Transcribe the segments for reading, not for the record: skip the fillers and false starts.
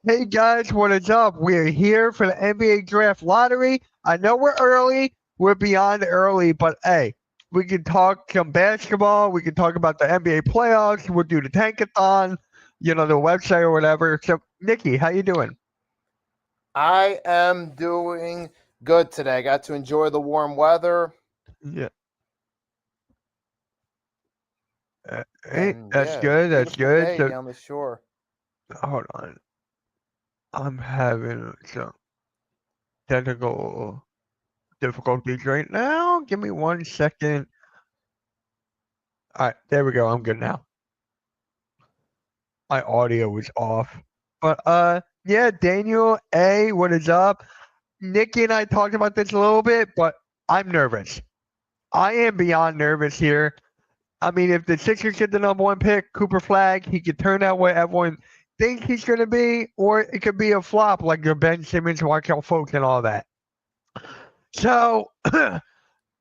Hey guys, what is up? We're here for the NBA Draft Lottery. I know we're early, we're beyond early, but hey, we can talk some basketball. We can talk about the NBA playoffs. We'll do the Tankathon, the website or whatever. So, Nikki, how you doing? I am doing good today. I got to enjoy the warm weather, Yeah, hey, and that's yeah, it was a good. That's beautiful good. day So, down the shore. hold on, I'm having some technical difficulties right now. Give me 1 second. All right, there we go. I'm good now. My audio was off. But yeah, Daniel, what is up? Nikki and I talked about this a little bit, but I'm nervous. I am beyond nervous here. I mean, if the Sixers get the number one pick, Cooper Flag, he could turn out what everyone thinks he's going to be, or it could be a flop like your Ben Simmons, Markel Fultz, and all that. So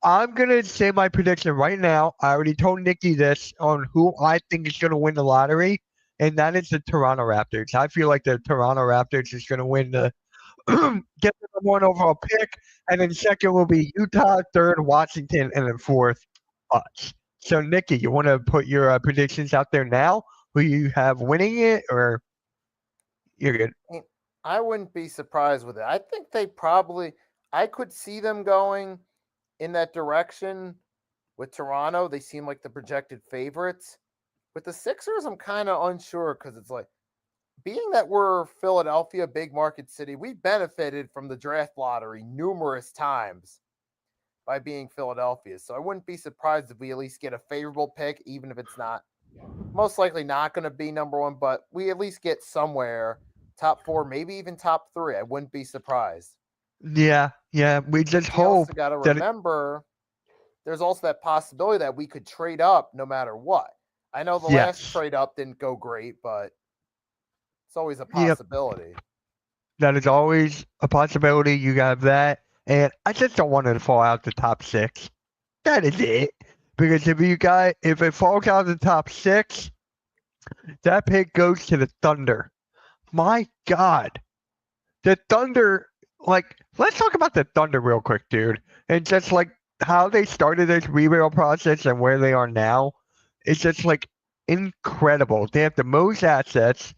I'm going to say my prediction right now. I already told Nikki this on who I think is going to win the lottery, and that is the Toronto Raptors. I feel like the Toronto Raptors is going to win the get the number one overall pick, and then second will be Utah, third Washington, and then fourth us. So, Nikki, you want to put your predictions out there now? Who you have winning it, or you're good? I mean, I wouldn't be surprised with it. I think I could see them going in that direction with Toronto. They seem like the projected favorites. With the Sixers, I'm kind of unsure because it's like, being that we're Philadelphia, big market city, we benefited from the draft lottery numerous times by being Philadelphia. So I wouldn't be surprised if we at least get a favorable pick, even if it's not most likely not going to be number one, but we at least get somewhere top four, maybe even top three. I wouldn't be surprised. Yeah, yeah. We just But you also hope got to that. remember there's also that possibility that we could trade up no matter what. I know the last Yes. trade up didn't go great, but it's always a Yep. possibility. That is always a possibility. You got that, and I just don't want it to fall out the top six. That is it. Because if it falls out of the top six, that pick goes to the Thunder. My God, the Thunder. Like, let's talk about the Thunder real quick, dude, and just like how they started this rebuild process and where they are now. It's just like incredible. They have the most assets.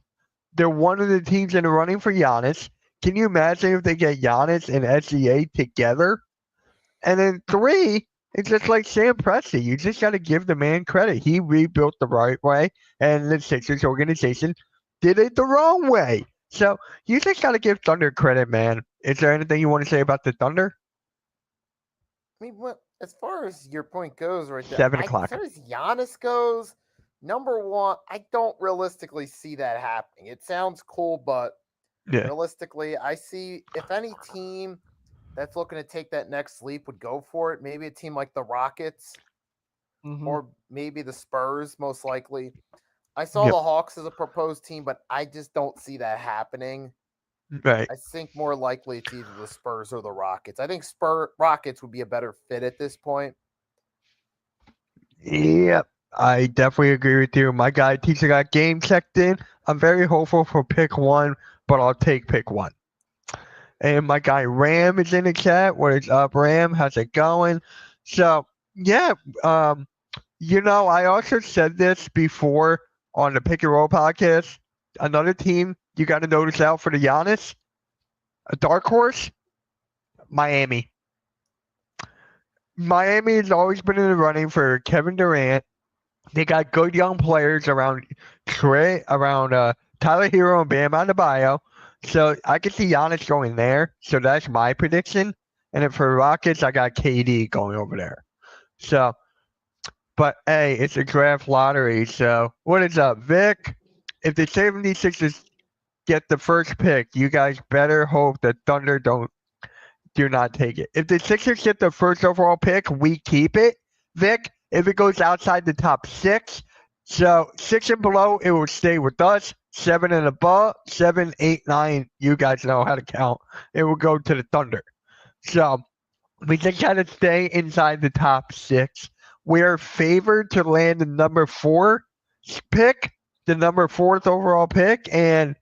They're one of the teams in the running for Giannis. Can you imagine if they get Giannis and SGA together? And then three, it's just like Sam Presti. You just got to give the man credit. He rebuilt the right way, and the Sixers organization did it the wrong way. So you just got to give Thunder credit, man. Is there anything you want to say about the Thunder? I mean, what as far as your point goes, right there, 7 o'clock. as far as Giannis goes, number one, I don't realistically see that happening. It sounds cool, but Yeah. realistically, I see if any team that's looking to take that next leap would go for it. Maybe a team like the Rockets Hmm. or maybe the Spurs, most likely. I saw Yep. the Hawks as a proposed team, but I just don't see that happening. Right. I think more likely it's either the Spurs or the Rockets. I think Rockets would be a better fit at this point. Yep. I definitely agree with you. My guy teacher got game checked in. I'm very hopeful for pick one, but I'll take pick one. And my guy Ram is in the chat. What is up, Ram? How's it going? So yeah, I also said this before on the Pick and Roll podcast. Another team you got to notice out for the Giannis, a dark horse, Miami. Miami has always been in the running for Kevin Durant. They got good young players around Tyler Hero and Bam Adebayo. So I can see Giannis going there. So that's my prediction. And then for Rockets, I got KD going over there. So, but hey, it's a draft lottery. So what is up, Vic? If the 76ers get the first pick, you guys better hope the Thunder do not take it. If the Sixers get the first overall pick, we keep it, Vic. If it goes outside the top six, so six and below, it will stay with us. Seven and above, seven, eight, nine, you guys know how to count. It will go to the Thunder. So we just got to stay inside the top six. We are favored to land the number four pick, the number fourth overall pick, and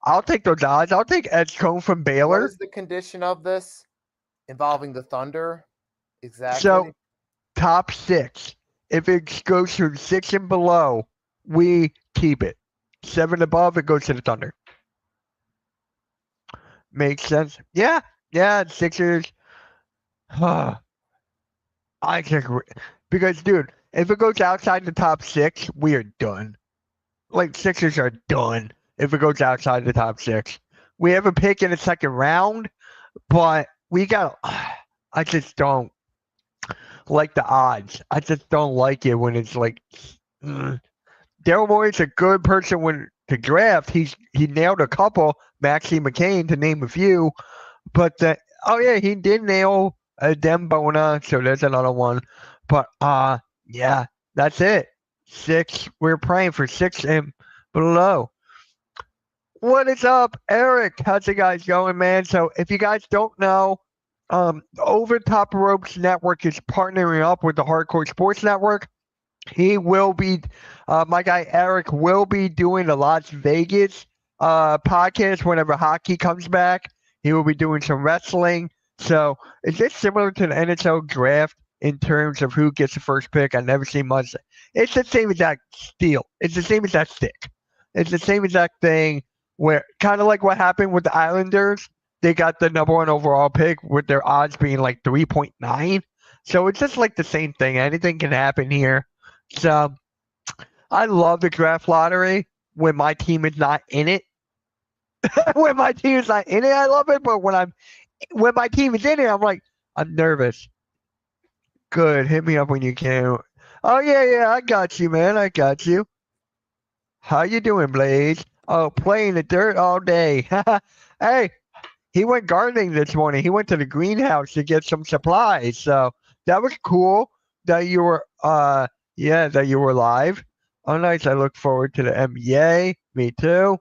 I'll take those odds. I'll take Edgecombe from What Baylor. is the condition of this involving the Thunder? So Exactly. top 6. If it goes to 6 and below, we keep it. 7 above, it goes to the Thunder. Makes sense. Yeah, yeah. Sixers. I think because, dude, if it goes outside the top 6, we are done. Like Sixers are done if it goes outside the top 6. We have a pick in the second round, but we got. I just don't like the odds. I just don't like it when it's like. Mm. Daryl Morey's a good person when to draft. He nailed a couple. Maxie McCain to name a few, but oh yeah, he did nail a Dembona, so there's another one. But yeah, that's it. 6. We're praying for 6 and below. What is up, Eric? How's it guys going, man? So if you guys don't know, Over Top Ropes Network is partnering up with the Hardcore Sports Network. He will be, my guy Eric will be doing the Las Vegas podcast whenever hockey comes back. He will be doing some wrestling. So is this similar to the NHL draft in terms of who gets the first pick? I've never seen much. It's the same exact deal. It's the same exact stick. It's the same exact thing where kind of like what happened with the Islanders. They got the number 1 overall pick with their odds being like 3.9. So it's just like the same thing. Anything can happen here. So I love the draft lottery when my team is not in it. When my team is not in it, I love it. But when my team is in it, I'm like, I'm nervous. Good, hit me up when you can. Oh yeah, yeah, I got you, man. I got you. How you doing, Blaze? Oh, playing the dirt all day. Hey, he went gardening this morning. He went to the greenhouse to get some supplies. So that was cool that you were yeah, that you were live. Oh nice. I look forward to the NBA. Me too.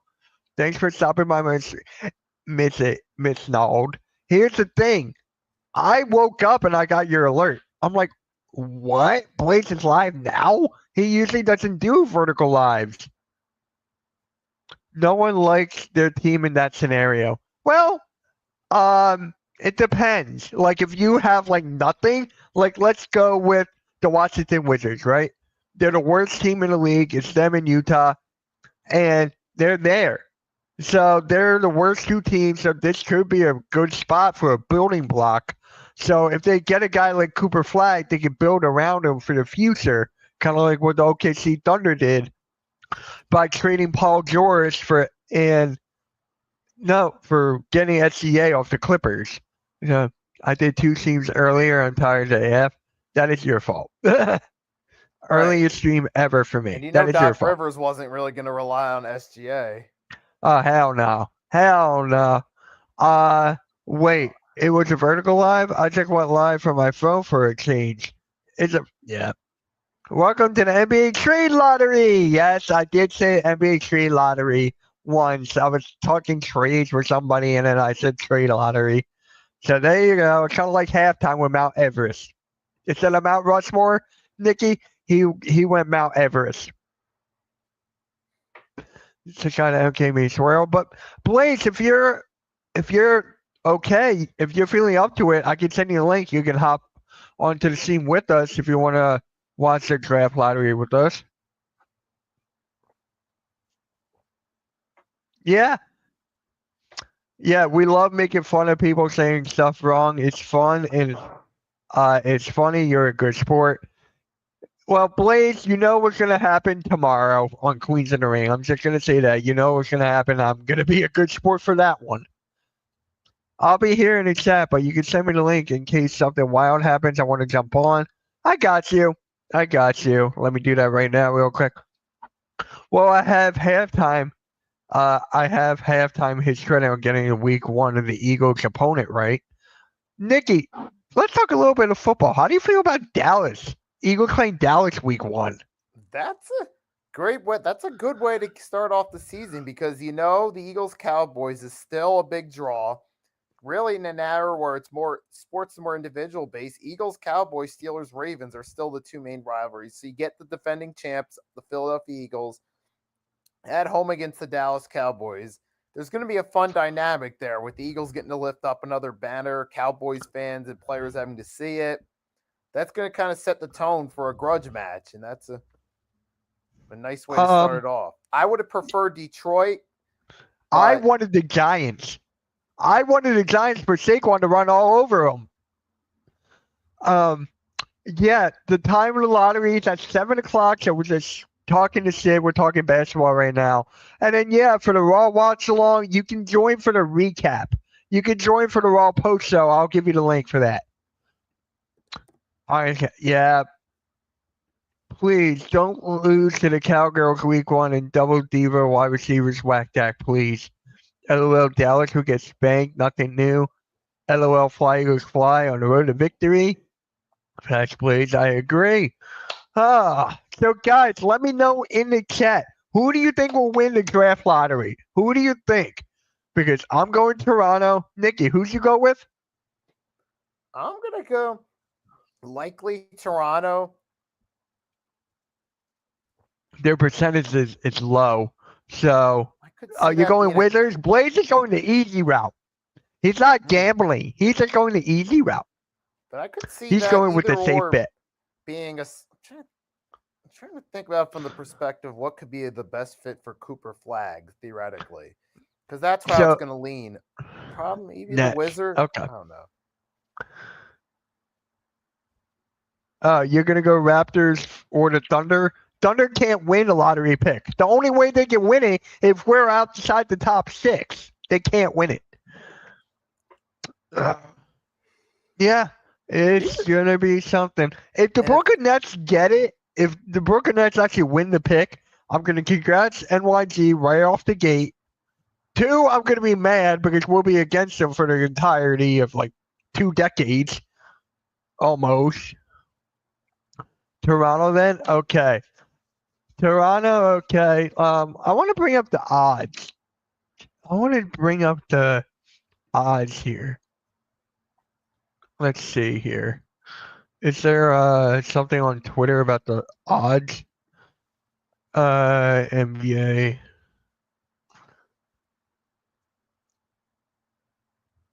Thanks for stopping by, Miss Nald. Here's the thing. I woke up and I got your alert. I'm like, what? Blaze is live now? He usually doesn't do vertical lives. No one likes their team in that scenario. Well, it depends. Like if you have like nothing, like let's go with the Washington Wizards, right? They're the worst team in the league. It's them in Utah, and they're there. So they're the worst 2 teams. So this could be a good spot for a building block. So if they get a guy like Cooper Flag, they can build around him for the future, kind of like what the OKC Thunder did by trading Paul George and no, for getting SGA off the Clippers. You know, I did 2 teams earlier. I'm tired AF. That is your fault. Right. Earliest stream ever for And me. you know That is your Doc fault. Rivers wasn't really going to rely on SGA. Oh, hell no. Hell no. Uh, wait. It was a vertical live? I just went live from my phone for a change. Yeah. Welcome to the NBA Trade Lottery. Yes, I did say NBA Trade Lottery once. I was talking trades with somebody and then I said Trade Lottery. So there you go. It's kind of like halftime with Mount Everest. Instead of Mount Rushmore, Nikki, he went Mount Everest. To kind of okay me swirl. But Blaze, if you're okay, if you're feeling up to it, I can send you a link. You can hop onto the scene with us if you want to watch the draft lottery with us. Yeah, yeah, we love making fun of people saying stuff wrong. It's fun and it's funny. You're a good sport. Well, Blaze, you know what's gonna happen tomorrow on Queens in the Ring. I'm just gonna say that. You know what's gonna happen. I'm gonna be a good sport for that one. I'll be here in the chat, but you can send me the link in case something wild happens. I want to jump on. I got you. I got you. Let me do that right now, real quick. Well, I have halftime his credit on getting the week 1 of the Eagles opponent right. Nikki, let's talk a little bit of football. How do you feel about Dallas? Eagles playing Dallas week 1. That's a great way. That's a good way to start off the season because you know the Eagles Cowboys is still a big draw. Really, in an era where it's more sports and more individual based, Eagles, Cowboys, Steelers, Ravens are still the 2 main rivalries. So you get the defending champs, the Philadelphia Eagles, at home against the Dallas Cowboys. there's going to be a fun dynamic there with the Eagles getting to lift up another banner, Cowboys fans and players having to see it. That's going to kind of set the tone for a grudge match, and that's a nice way to start it off. I would have preferred Detroit. I wanted the Giants. I wanted the Giants for Saquon to run all over them. Yeah, the time of the lottery is at 7 o'clock, so we're just talking to Sid. We're talking basketball right now. And then, yeah, for the Raw watch along, you can join for the recap. You can join for the Raw post show. I'll give you the link for that. All right, yeah. Please don't lose to the Cowgirls week 1 and double diva wide receivers whack that, please. LOL Dallas who gets spanked, nothing new. LOL Fly Eagles Fly on the road to victory. Facts, please, I agree. So guys, let me know in the chat. Who do you think will win the draft lottery? Who do you think? Because I'm going Toronto. Nikki, who'd you go with? I'm going to go likely Toronto. Their percentage is low. So you're going Wizards? Blaze is going the easy route. He's not gambling. He's just going the easy route. But I could see he's going with the safe bet. Being I'm trying to think about from the perspective what could be the best fit for Cooper Flag theoretically, because that's how it's going to lean. Probably maybe the Wizard. Okay. I don't know. You're going to go Raptors or the Thunder? Thunder can't win a lottery pick. The only way they can win it if we're outside the top 6. They can't win it. Yeah, it's going to be something. If the Brooklyn Nets get it, if the Brooklyn Nets actually win the pick, I'm going to congrats NYG right off the gate. 2, I'm going to be mad because we'll be against them for the entirety of like 2 decades. Almost. Toronto then? Okay. Toronto, okay. I want to bring up the odds. Here. Let's see here. Is there something on Twitter about the odds? NBA.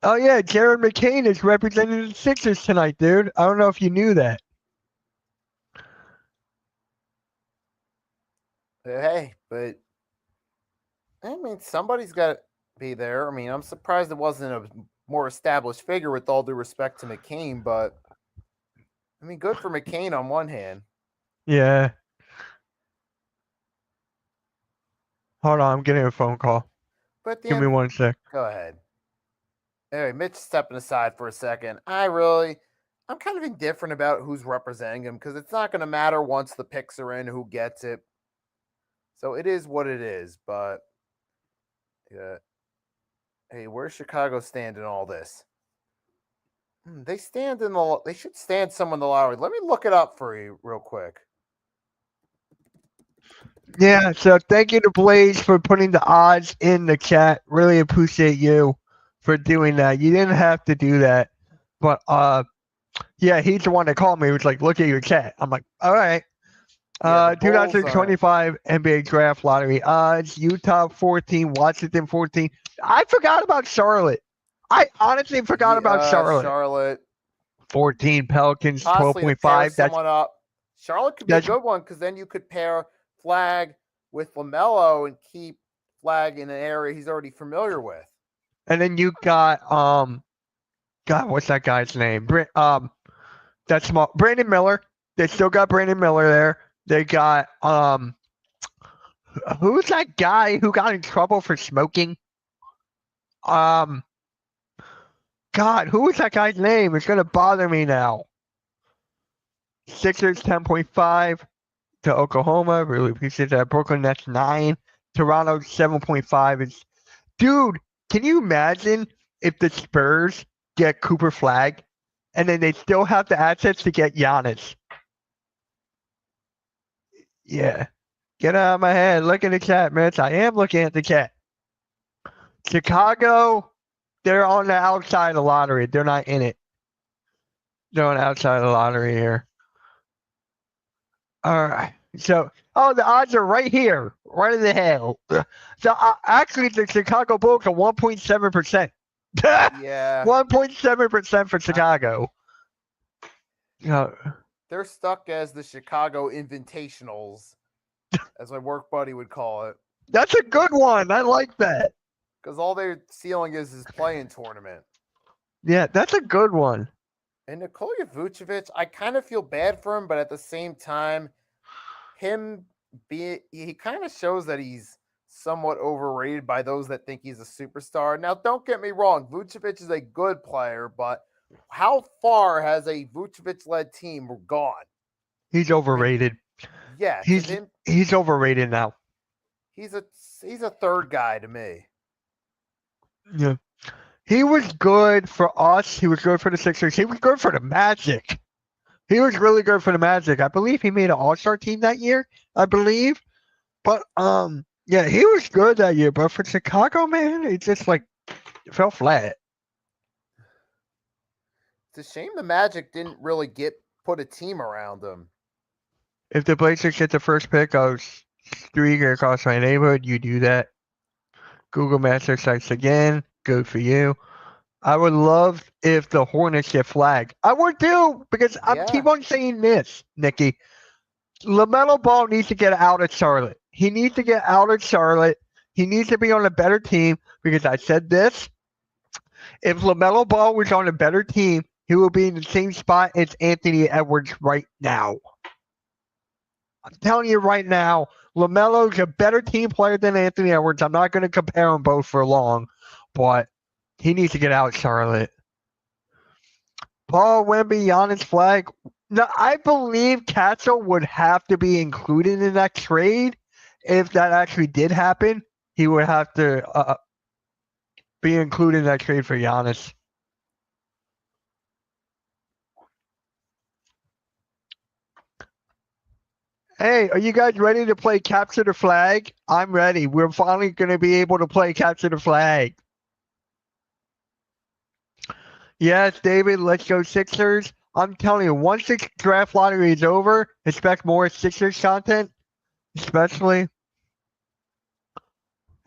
Oh yeah, Jared McCain is representing the Sixers tonight, dude. I don't know if you knew that. Hey, but I mean, somebody's got to be there. I mean, I'm surprised it wasn't a more established figure with all due respect to McCain, but I mean, good for McCain on one hand. Yeah. Hold on, I'm getting a phone call. But give me 1 sec. Go ahead. Anyway, Mitch stepping aside for a second. I'm kind of indifferent about who's representing him because it's not going to matter once the picks are in who gets it. So it is what it is. But yeah. Hey, where's Chicago stand in all this? They should stand somewhere in the lottery. Let me look it up for you real quick. Yeah, so thank you to Blaze for putting the odds in the chat. Really appreciate you for doing that. You didn't have to do that. But yeah, he's the one that called me. He was like, look at your chat. I'm like, all right. 2025 NBA draft lottery odds. Utah 14, Washington 14. I forgot about Charlotte. I honestly forgot about Charlotte. Charlotte 14, Pelicans 12.5. That's up. Charlotte could be a good one because then you could pair Flag with LaMelo and keep Flag in an area he's already familiar with. And then you got God, what's that guy's name? That's small. Brandon Miller. They still got Brandon Miller there. They got who's that guy who got in trouble for smoking? God, who was that guy's name? It's gonna bother me now. Sixers 10.5 to Oklahoma. Really appreciate that. Brooklyn Nets 9. Toronto 7.5 is. Dude, can you imagine if the Spurs get Cooper Flag and then they still have the assets to get Giannis? Yeah. Get out of my head. Look at the chat, Mitch. I am looking at the chat. Chicago, they're on the outside of the lottery. They're not in it. They're on the outside of the lottery here. All right. So, the odds are right here, right in the hell. So, actually, the Chicago Bulls are 1.7%. Yeah, 1.7% for I, Chicago. Uh, they're stuck as the Chicago Invitationals, as my work buddy would call it, that's a good one. I like that. because all their ceiling is playing tournament. Yeah, that's a good one. And Nikola Vucevic, I kind of feel bad for him, but at the same time, he kind of shows that he's somewhat overrated by those that think he's a superstar. Now, don't get me wrong, Vucevic is a good player, but how far has a Vucevic-led team gone? He's I mean, overrated. yeah, to He's them, he's overrated now. he's a third guy to me. Yeah. He was good for us. He was good for the Sixers. He was good for the Magic. He was really good for the Magic. I believe he made an All-Star team that year. I believe. But yeah, he was good that year. But for Chicago, man, it just like fell flat. It's a shame the Magic didn't really put a team around him. If the Blazers get the first pick, I was streaking across my neighborhood. You do that. Google Master sites again. Good for you. I would love if the Hornets get flagged. I would too, because I Yeah. keep on saying this, Nikki. LaMelo Ball needs to get out of Charlotte. He needs to get out of Charlotte. He needs to be on a better team because I said this. If LaMelo Ball was on a better team, he will be in the same spot as Anthony Edwards right now. I'm telling you right now, LaMelo's a better team player than Anthony Edwards. I'm not going to compare them both for long, but he needs to get out of Charlotte. Paul Wemby, Giannis flag. No, I believe Castle would have to be included in that trade. If that actually did happen, he would have to be included in that trade for Giannis. Hey, are you guys ready to play Capture the Flag? I'm ready. We're finally going to be able to play Capture the Flag. Yes, David, let's go Sixers. I'm telling you, once the draft lottery is over, expect more Sixers content, especially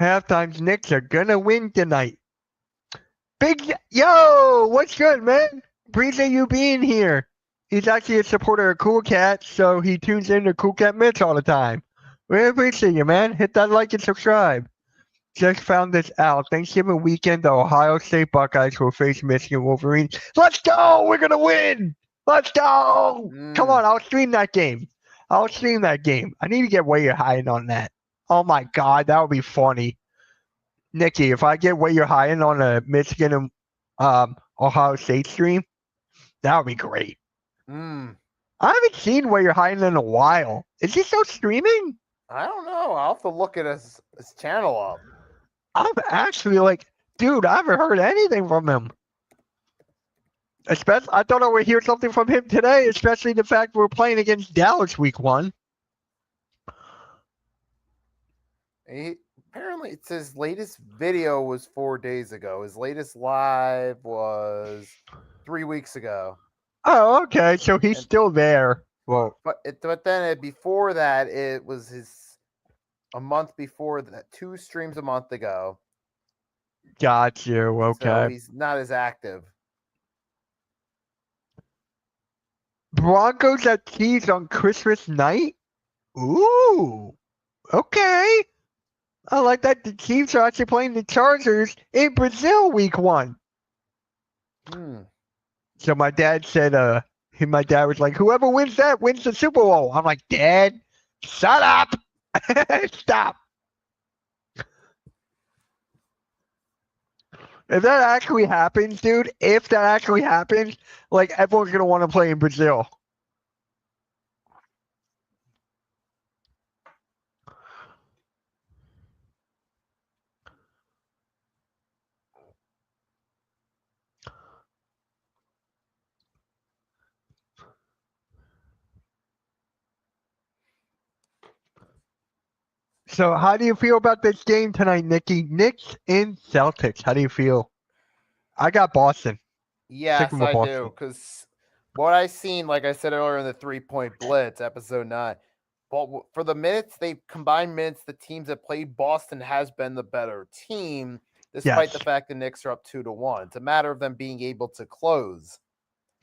halftime's Knicks are going to win tonight. Big yo, what's good, man? Appreciate you being here. He's actually a supporter of Cool Cat, so he tunes in to Cool Cat Mitch all the time. We appreciate you, man. Hit that like and subscribe. Just found this out. Thanksgiving weekend, the Ohio State Buckeyes will face Michigan Wolverines. Let's go! We're gonna win! Let's go! Come on, I'll stream that game. I'll stream that game. I need to get way high on that. Oh my god, that would be funny. Nikki, if I get way you're high on a Michigan and Ohio State stream, that would be great. I haven't seen way you're high in a while. Is he still streaming? I don't know. I'll have to look at his channel up. I'm actually like, dude, I haven't heard anything from him. Especially, I thought I would hear something from him today, especially the fact we're playing against Dallas week 1. Apparently, it's his latest video was 4 days ago. His latest live was 3 weeks ago. Oh, okay. So he's still there. Well, but then before that, it was a month before that, 2 streams a month ago. Got you. Okay. So he's not as active. Broncos at Chiefs on Christmas night? Ooh. Okay. I like that the Chiefs are actually playing the Chargers in Brazil week 1. So my dad said, my dad was like, whoever wins that wins the Super Bowl. I'm like, Dad, shut up. Stop. If that actually happens, dude, if that actually happens, like everyone's going to want to play in Brazil. So how do you feel about this game tonight, Nikki? Knicks and Celtics. How do you feel? I got Boston. Yes, I do. Because what I seen, like I said earlier in the 3-point blitz, episode 9, But for the minutes, they combined minutes, the teams that played Boston has been the better team, despite the Yes. fact the Knicks are up 2-1. It's a matter of them being able to close.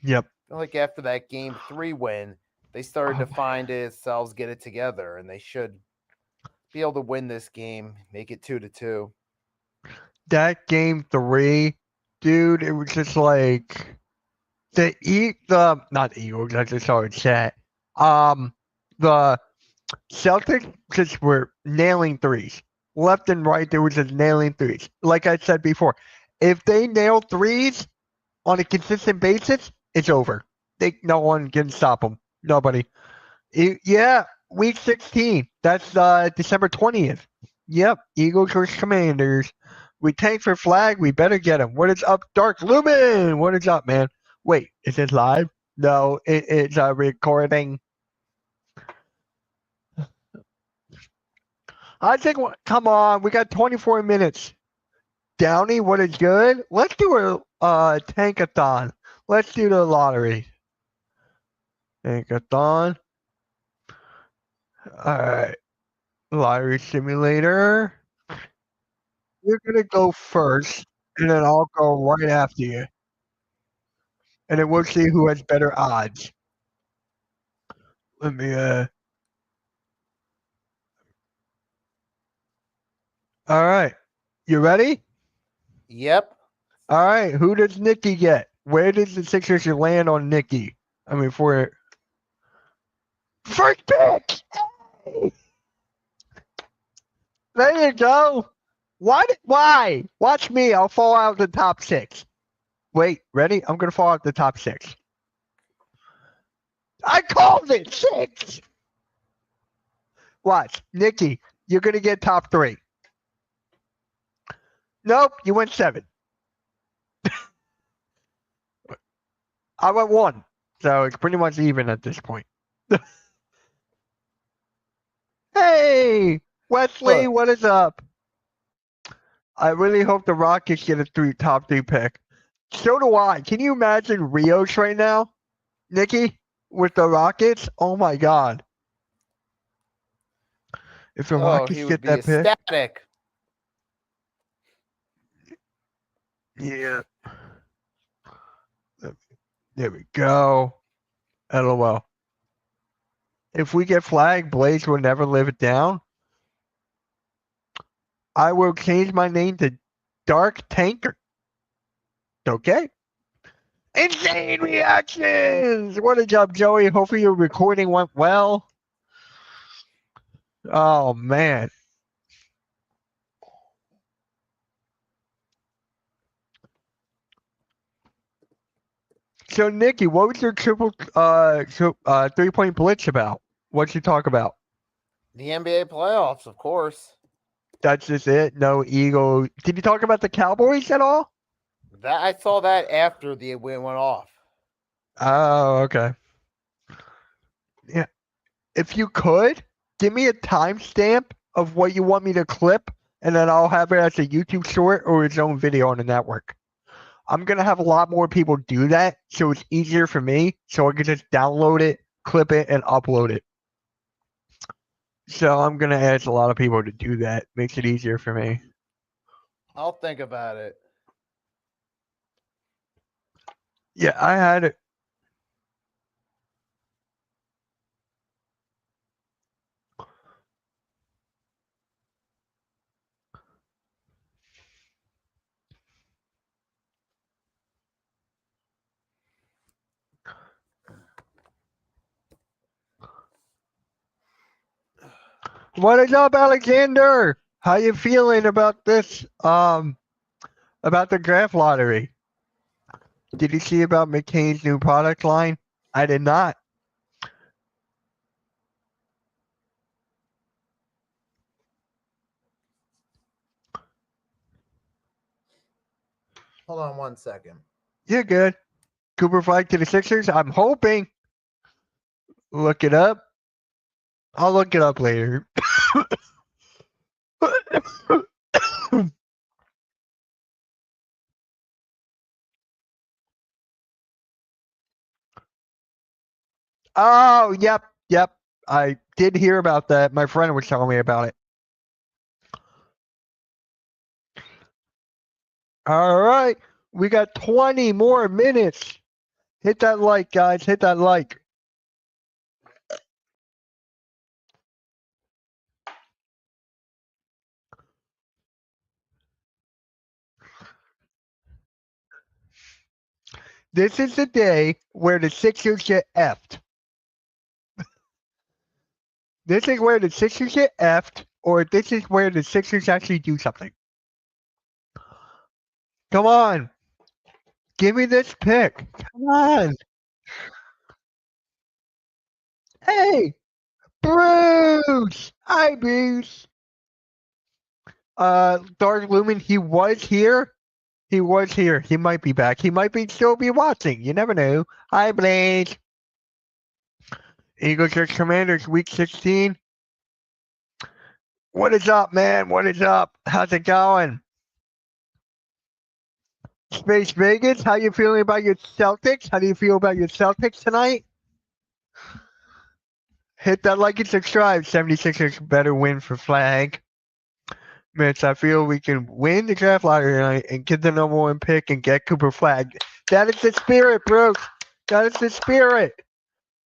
Yep. I feel like after that game 3 win, they started to Oh, find themselves, get it together, and they should be able to win this game, make it 2-2. that game 3, dude, it was just like the not Eagles, I just saw it chat. The Celtics just were nailing threes. Left and right, they were just nailing threes. Like I said before, if they nail threes on a consistent basis, it's over. No one can stop them. Nobody. Yeah, week 16. That's December 20th. Yep, Eagles vs. Commanders. We tank for flag. We better get him. What is up, Dark Lumen? What is up, man? Wait, is it live? No, it's recording. I think, come on, we got 24 minutes. Downey, what is good? Let's do a tankathon. Let's do the lottery. Tankathon. All right. Lottery simulator. You're going to go first, and then I'll go right after you. And then we'll see who has better odds. Let me, all right. You ready? Yep. All right. Who does Nikki get? Where does the Sixers land on Nikki? I mean, for first pick. Hey! There you go. Why? Watch me. I'll fall out the top 6. Wait, ready? I'm going to fall out the top 6. I called it 6. Watch. Nikki, you're going to get top 3. Nope, you went 7. I went 1. So it's pretty much even at this point. Hey, Wesley, what is up? I really hope the Rockets get a top 3 pick. So do I. Can you imagine Rios right now, Nikki, with the Rockets? Oh my God. If the Rockets He would get be that pick. ecstatic. Yeah. There we go. LOL. If we get flagged, Blaze will never live it down. I will change my name to Dark Tanker. Okay. Insane reactions. What a job, Joey. Hopefully your recording went well. Oh man. So Nikki, what was your triple 3-point blitz about? What'd you talk about? The NBA playoffs, of course. That's just it. No ego. Did you talk about the Cowboys at all? That I saw that after the win went off. Oh, okay. Yeah. If you could, give me a timestamp of what you want me to clip, and then I'll have it as a YouTube short or its own video on the network. I'm going to have a lot more people do that, so it's easier for me, so I can just download it, clip it, and upload it. So I'm going to ask a lot of people to do that. Makes it easier for me. I'll think about it. Yeah, I had it. What is up, Alexander? How you feeling about this? About the draft lottery? Did you see about McCain's new product line? I did not. Hold on 1 second. You're good. Cooper Flag to the Sixers? I'm hoping. Look it up. I'll look it up later. Oh, yep. I did hear about that. My friend was telling me about it. All right. We got 20 more minutes. Hit that like, guys. Hit that like. This is the day where the Sixers get effed. This is where the Sixers get effed, or this is where the Sixers actually do something. Come on. Give me this pick. Come on. Hey, Bruce. Hi, Bruce. Dark Lumen, he was here. He was here. He might be back. He might be still be watching. You never know. Hi, Blaze. Eagles vs. Commanders, Week 16. What is up, man? What is up? How's it going? Space Vegas, how you feeling about your Celtics? How do you feel about your Celtics tonight? Hit that like and subscribe. 76ers better win for Flag. Mitch, I feel we can win the draft lottery tonight and get the number one pick and get Cooper Flag. That is the spirit, bro. That is the spirit.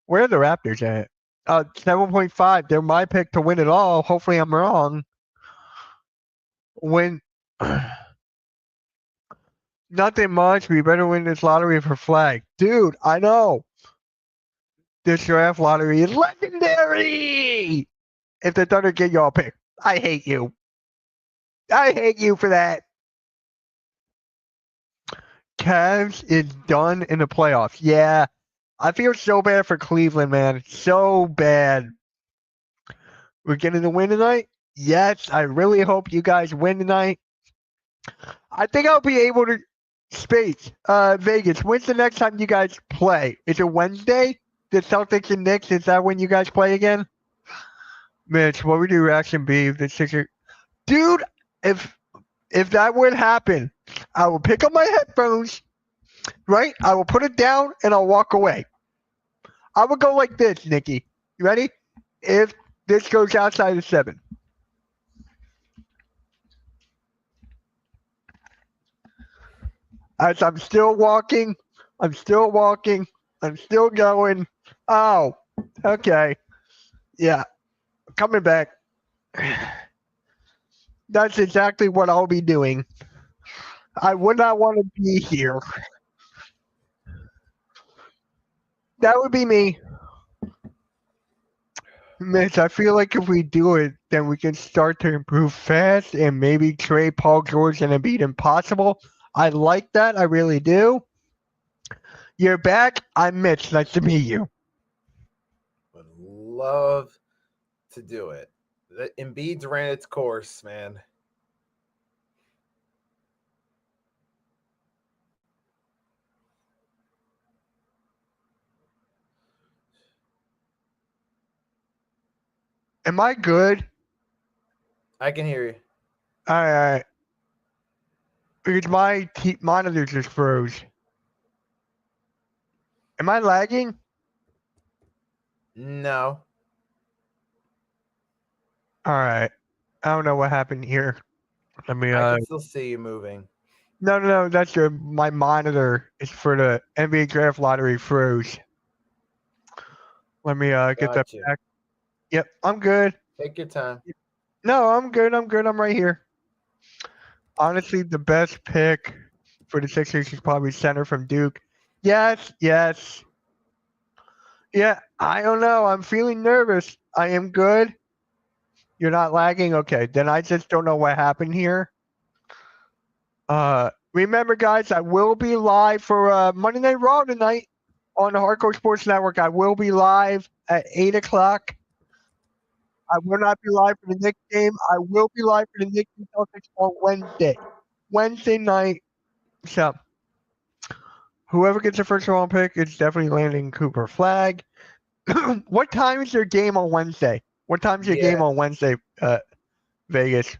Where are the Raptors at? 7.5. They're my pick to win it all. Hopefully I'm wrong. Win. Nothing much. We better win this lottery for Flag. Dude, I know. This draft lottery is legendary. If the Thunder get y'all pick, I hate you. I hate you for that. Cavs is done in the playoffs. Yeah. I feel so bad for Cleveland, man. So bad. We're getting the win tonight? Yes. I really hope you guys win tonight. I think I'll be able to space. Vegas, when's the next time you guys play? Is it Wednesday? The Celtics and Knicks, is that when you guys play again? Mitch, what would your reaction be if the Sixers? Dude, if that would happen, I will pick up my headphones, right? I will put it down and I'll walk away. I would go like this, Nikki. You ready? If this goes outside of 7. As I'm still walking, I'm still going. Oh, okay. Yeah, coming back. That's exactly what I'll be doing. I would not want to be here. That would be me. Mitch, I feel like if we do it, then we can start to improve fast and maybe trade Paul George and Embiid impossible. I like that. I really do. You're back. I'm Mitch. Nice to meet you. Would love to do it. The Embiid's ran its course, man. Am I good? I can hear you. All right. Because my monitor just froze. Am I lagging? No. All right. I don't know what happened here. Let me. I can still see you moving. No. That's my monitor is for the NBA draft lottery froze. Let me get that Gotcha. back. Yep, I'm good. Take your time. No, I'm good. I'm right here. Honestly, the best pick for the Sixers is probably center from Duke. Yes. Yeah, I don't know. I'm feeling nervous. I am good. You're not lagging? Okay, then I just don't know what happened here. Remember, guys, I will be live for Monday Night Raw tonight on the Hardcore Sports Network. I will be live at 8 o'clock. I will not be live for the Knicks game. I will be live for the Knicks and Celtics on Wednesday night. So, whoever gets the first round pick is definitely landing Cooper Flag. What time is your game on Wednesday? What time's your game on Wednesday, Vegas?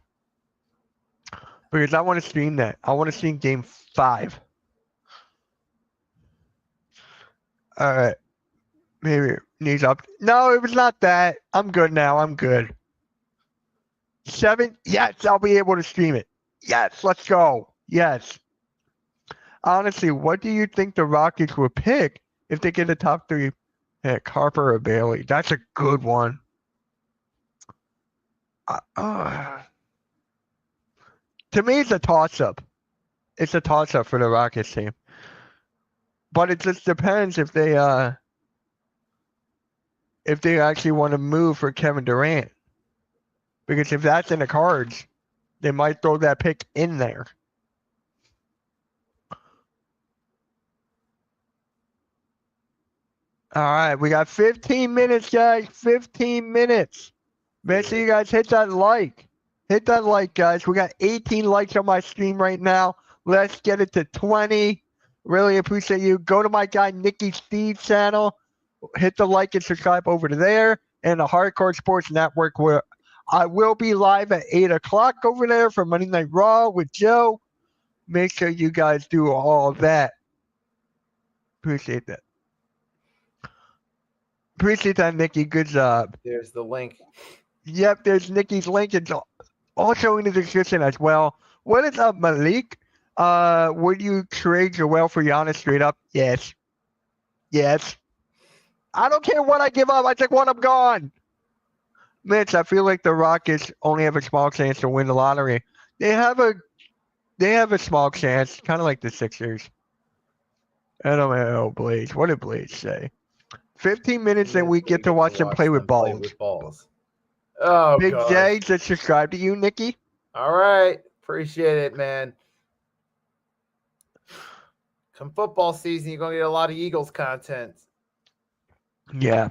Because I want to stream that. I want to stream game 5. All right. Maybe Knees up. No, it was not that. I'm good now. I'm good. 7. Yes, I'll be able to stream it. Yes, let's go. Yes. Honestly, what do you think the Rockets would pick if they get a top 3 pick? Harper or Bailey? That's a good one. To me, it's a toss-up. It's a toss-up for the Rockets team. But it just depends if they actually want to move for Kevin Durant. Because if that's in the cards, they might throw that pick in there. All right, we got 15 minutes, guys. 15 minutes. Make sure you guys hit that like. Hit that like, guys. We got 18 likes on my stream right now. Let's get it to 20. Really appreciate you. Go to my guy Nicky Steve's channel. Hit the like and subscribe over to there. And the Hardcore Sports Network, where I will be live at 8 o'clock over there for Monday Night Raw with Joe. Make sure you guys do all of that. Appreciate that. Appreciate that, Nikki. Good job. There's the link. Yep, there's Nikki's link. It's also in the description as well. What is up, Malik? Would you trade Joel for Giannis straight up? Yes. Yes. I don't care what I give up. I just want him gone. Mitch, I feel like the Rockets only have a small chance to win the lottery. They have a small chance, kind of like the Sixers. I don't know, Blaze. What did Blaze say? 15 minutes and we get to watch them play with balls. Oh, Big gosh. J, just subscribe to you, Nikki. All right. Appreciate it, man. Come football season, you're going to get a lot of Eagles content. Yeah.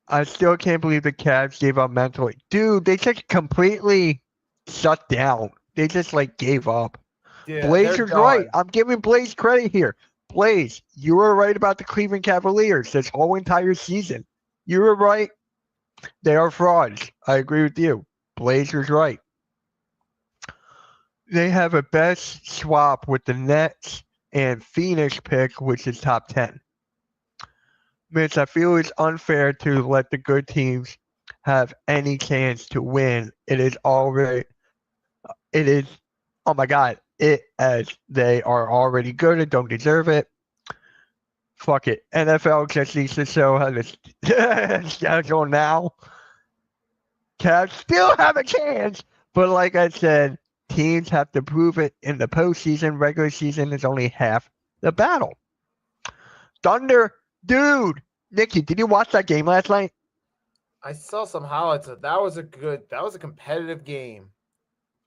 I still can't believe the Cavs gave up mentally. Dude, they just completely shut down. They just, gave up. Yeah, Blaze was right. I'm giving Blaze credit here. Blaze, you were right about the Cleveland Cavaliers this whole entire season. You were right. They are frauds. I agree with you. Blaze was right. They have a best swap with the Nets and Phoenix pick, which is top 10. Mitch, I feel it's unfair to let the good teams have any chance to win. Oh my God, as they are already good and don't deserve it. Fuck it. NFL just needs to show how to schedule now. Cavs still have a chance, but like I said, teams have to prove it in the postseason. Regular season is only half the battle. Thunder, dude. Nikki, did you watch that game last night? I saw some highlights. That was a competitive game.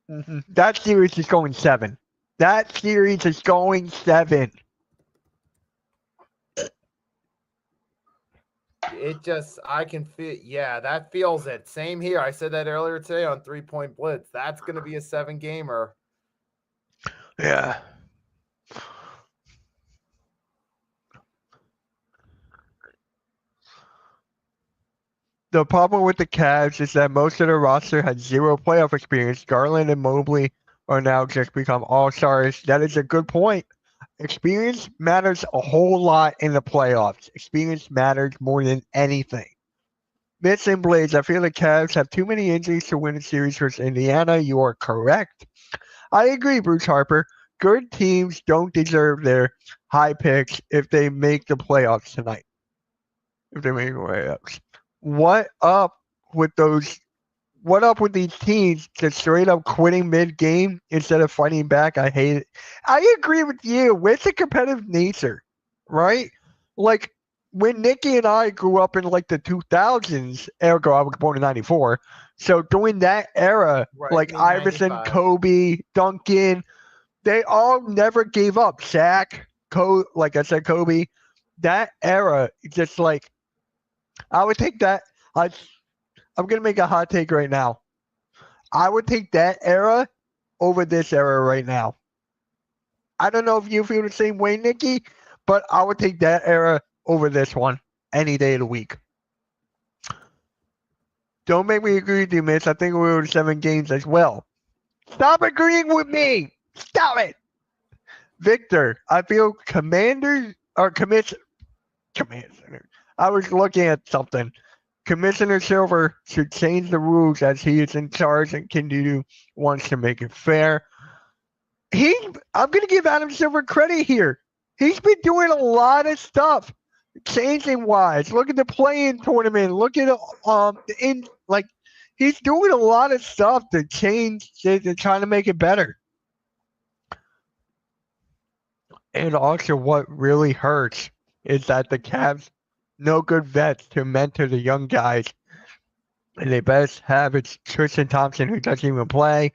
Mm-hmm. That series is going 7. That series is going 7. I can feel, that feels it. Same here. I said that earlier today on 3-Point Blitz. That's going to be a 7-gamer. Yeah. The problem with the Cavs is that most of the roster has 0 playoff experience. Garland and Mobley are now just become all-stars. That is a good point. Experience matters a whole lot in the playoffs. Experience matters more than anything. Mitch and Blaze, I feel the Cavs have too many injuries to win a series versus Indiana. You are correct. I agree, Bruce Harper. Good teams don't deserve their high picks if they make the playoffs tonight. If they make the playoffs. What up with these teams just straight up quitting mid-game instead of fighting back? I hate it. I agree with you. It's the competitive nature, right? Like, when Nikki and I grew up in, the 2000s, ergo, I was born in 94. So, during that era, Right, Iverson, 95. Kobe, Duncan, they all never gave up. Shaq, like I said, Kobe. That era, just I would take that. I'm going to make a hot take right now. I would take that era over this era right now. I don't know if you feel the same way, Nikki, but I would take that era over this one any day of the week. Don't make me agree with you, Mitch. I think we were 7 games as well. Stop agreeing with me. Stop it. Victor, I feel Commanders or Commissioner. I was looking at something. Commissioner Silver should change the rules as he is in charge and wants to make it fair. I'm going to give Adam Silver credit here. He's been doing a lot of stuff, changing wise. Look at the play-in tournament. Look at he's doing a lot of stuff to change, to trying to make it better. And also, what really hurts is that the Cavs no good vets to mentor the young guys. And they best have it's Tristan Thompson who doesn't even play.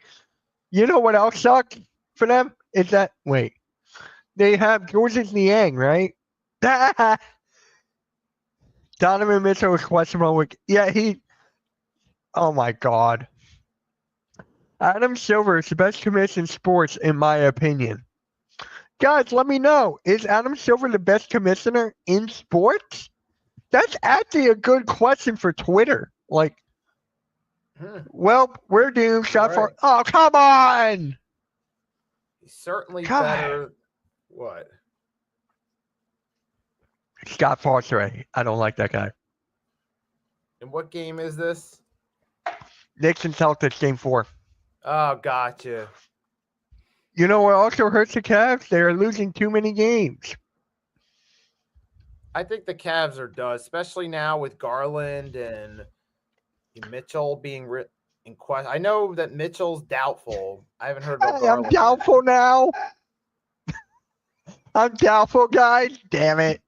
You know what else sucks for them? Is that they have Georges Niang, right? Donovan Mitchell was questionable. Oh my God. Adam Silver is the best commissioner in sports, in my opinion. Guys, let me know. Is Adam Silver the best commissioner in sports? That's actually a good question for Twitter. Well, we're doomed. Shot for. Oh, come on! He's certainly better. What? Scott Foster. I don't like that guy. And what game is this? Knicks and Celtics, game 4. Oh, gotcha. You know what also hurts the Cavs? They are losing too many games. I think the Cavs are done, especially now with Garland and Mitchell being in question. I know that Mitchell's doubtful. I haven't heard about Garland. I'm doubtful now. I'm doubtful, guys. Damn it.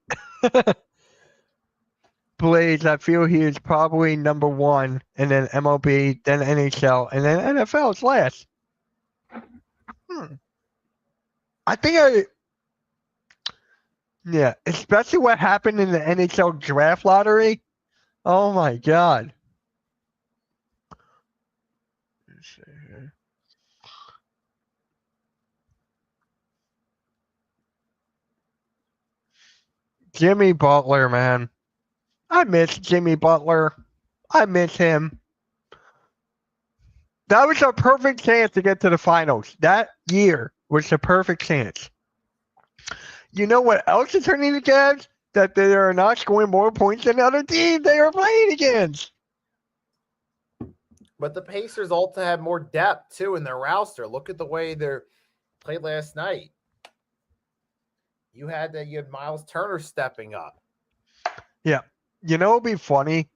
Blaze, I feel he is probably number 1, and then MLB, then NHL, and then NFL is last. I think yeah, especially what happened in the NHL draft lottery. Oh my God. Let's see here. Jimmy Butler, man. I miss Jimmy Butler. I miss him. That was a perfect chance to get to the finals. That year was the perfect chance. You know what else is hurting the Cavs? That they are not scoring more points than the other team they are playing against. But the Pacers also have more depth, too, in their roster. Look at the way they played last night. You had Miles Turner stepping up. Yeah. You know what would be funny,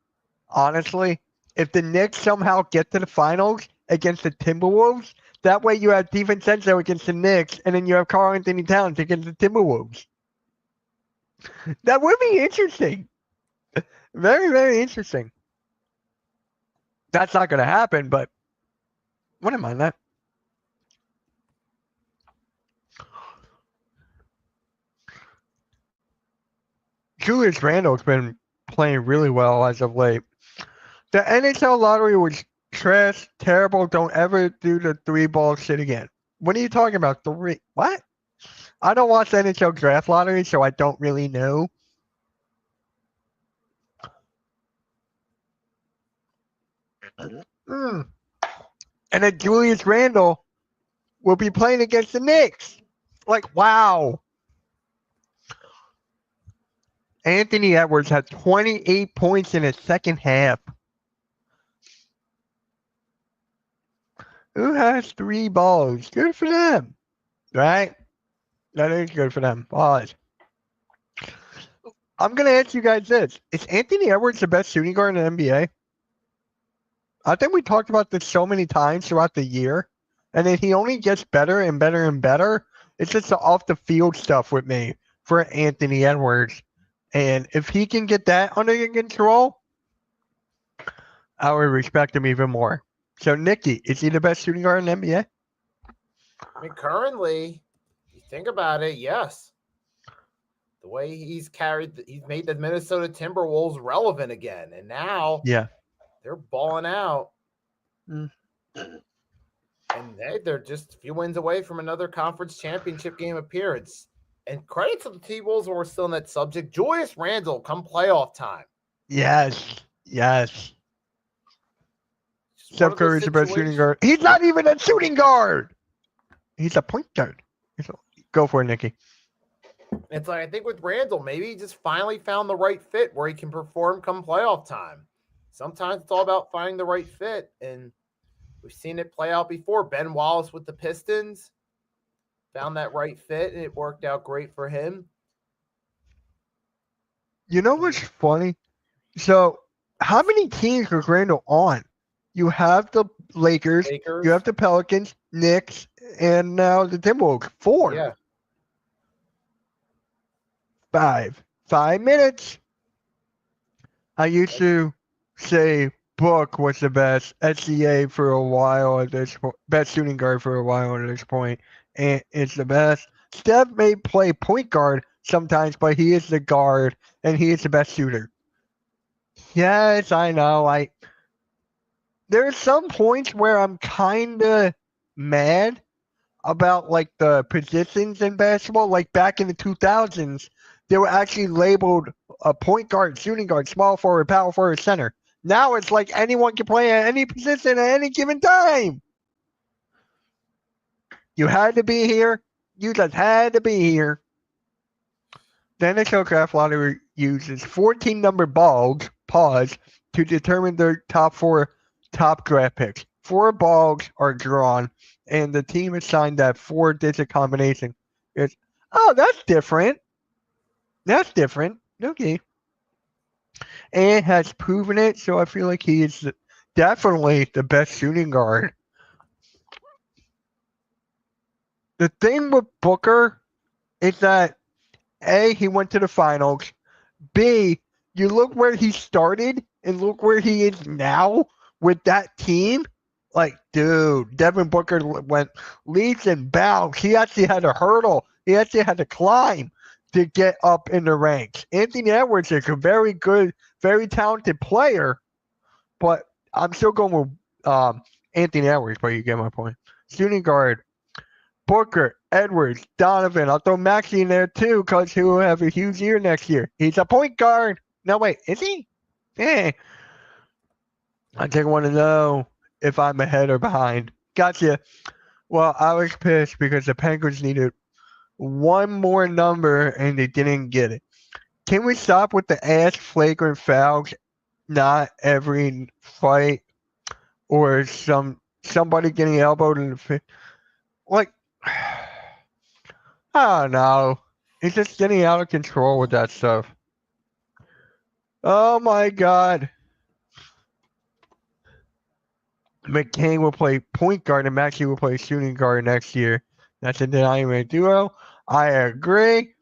honestly? If the Knicks somehow get to the finals against the Timberwolves, that way you have DiVincenzo against the Knicks, and then you have Karl-Anthony Towns against the Timberwolves. That would be interesting. Very, very interesting. That's not going to happen, but wouldn't mind that. Julius Randle's been playing really well as of late. The NHL lottery was trash, terrible. Don't ever do the 3-ball shit again. What are you talking about? 3? What? I don't watch the NHL draft lottery, so I don't really know. And then Julius Randle will be playing against the Knicks. Wow. Anthony Edwards had 28 points in the second half. Who has 3 balls? Good for them. Right? That is good for them. Pause. I'm going to ask you guys this. Is Anthony Edwards the best shooting guard in the NBA? I think we talked about this so many times throughout the year. And then he only gets better and better and better. It's just the off-the-field stuff with me for Anthony Edwards. And if he can get that under control, I would respect him even more. So, Nikki, is he the best shooting guard in the NBA? I mean, currently, you think about it, yes. The way he's made the Minnesota Timberwolves relevant again. And now they're balling out. And they're just a few wins away from another conference championship game appearance. And credit to the T-Wolves when we're still in that subject. Julius Randle come playoff time. Yes. Steph Curry's the best shooting guard. He's not even a shooting guard. He's a point guard. Go for it, Nikki. It's like I think with Randall, maybe he just finally found the right fit where he can perform come playoff time. Sometimes it's all about finding the right fit, and we've seen it play out before. Ben Wallace with the Pistons found that right fit, and it worked out great for him. You know what's funny? So, how many teams was Randall on? You have the Lakers, you have the Pelicans, Knicks, and now the Timberwolves. 4. Yeah. 5. 5 minutes. I used to say Book was the best SCA for a while at this point, best shooting guard for a while at this point, and it's the best. Steph may play point guard sometimes, but he is the guard, and he is the best shooter. Yes, I know. There's some points where I'm kind of mad about like the positions in basketball. Like back in the 2000s, they were actually labeled a point guard, shooting guard, small forward, power forward, center. Now it's like anyone can play at any position at any given time. You had to be here. You just had to be here. The NHL Draft Lottery uses 14 number balls, pause, to determine their top 4 top draft picks. 4 balls are drawn, and the team assigned that 4-digit combination. That's different. That's different. Okay. And has proven it, so I feel like he is definitely the best shooting guard. The thing with Booker is that A, he went to the finals. B, you look where he started and look where he is now with that team. Like, dude, Devin Booker went leaps and bounds. He actually had to hurdle. He actually had to climb to get up in the ranks. Anthony Edwards is a very good, very talented player, but I'm still going with Anthony Edwards, but you get my point. Shooting guard, Booker, Edwards, Donovan. I'll throw Maxey in there too because he will have a huge year next year. He's a point guard. No, wait, is he? Yeah. I just want to know if I'm ahead or behind. Gotcha. Well, I was pissed because the Penguins needed one more number and they didn't get it. Can we stop with the ass flagrant fouls? Not every fight or somebody getting elbowed in the face. Like, I don't know. It's just getting out of control with that stuff. Oh my God. McCain will play point guard and Maxey will play shooting guard next year. That's a dynamic duo. I agree.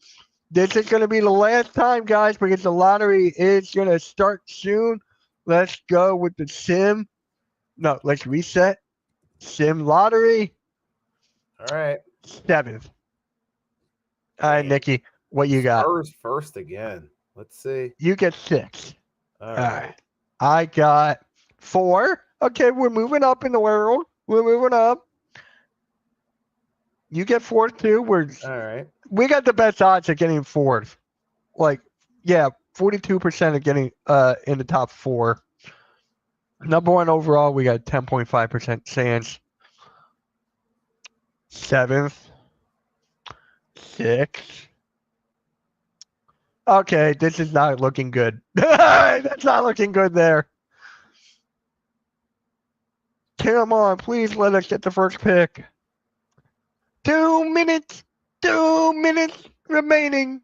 This is going to be the last time, guys, because the lottery is going to start soon. Let's go with the sim. No, let's reset. Sim lottery. All right. 7th. All right, Nikki, what you got? Spurs first again. Let's see. You get 6. All right. I got 4. Okay, we're moving up in the world. We're moving up. You get 4 too. All right. We got the best odds of getting 4th. Like, yeah, 42% of getting in the top 4. Number 1 overall, we got 10.5% chance. 7th. 6th. Okay, this is not looking good. That's not looking good there. Come on, please let us get the first pick. 2 minutes. 2 minutes remaining.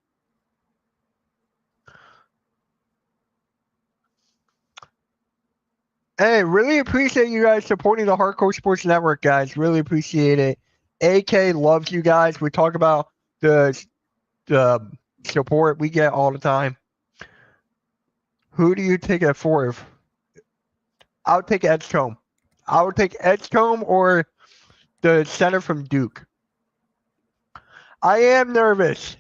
Hey, really appreciate you guys supporting the Hardcore Sports Network, guys. Really appreciate it. AK loves you guys. We talk about the support we get all the time. Who do you take at 4th? I'll take Edgecombe. I would take Edgecombe or the center from Duke. I am nervous.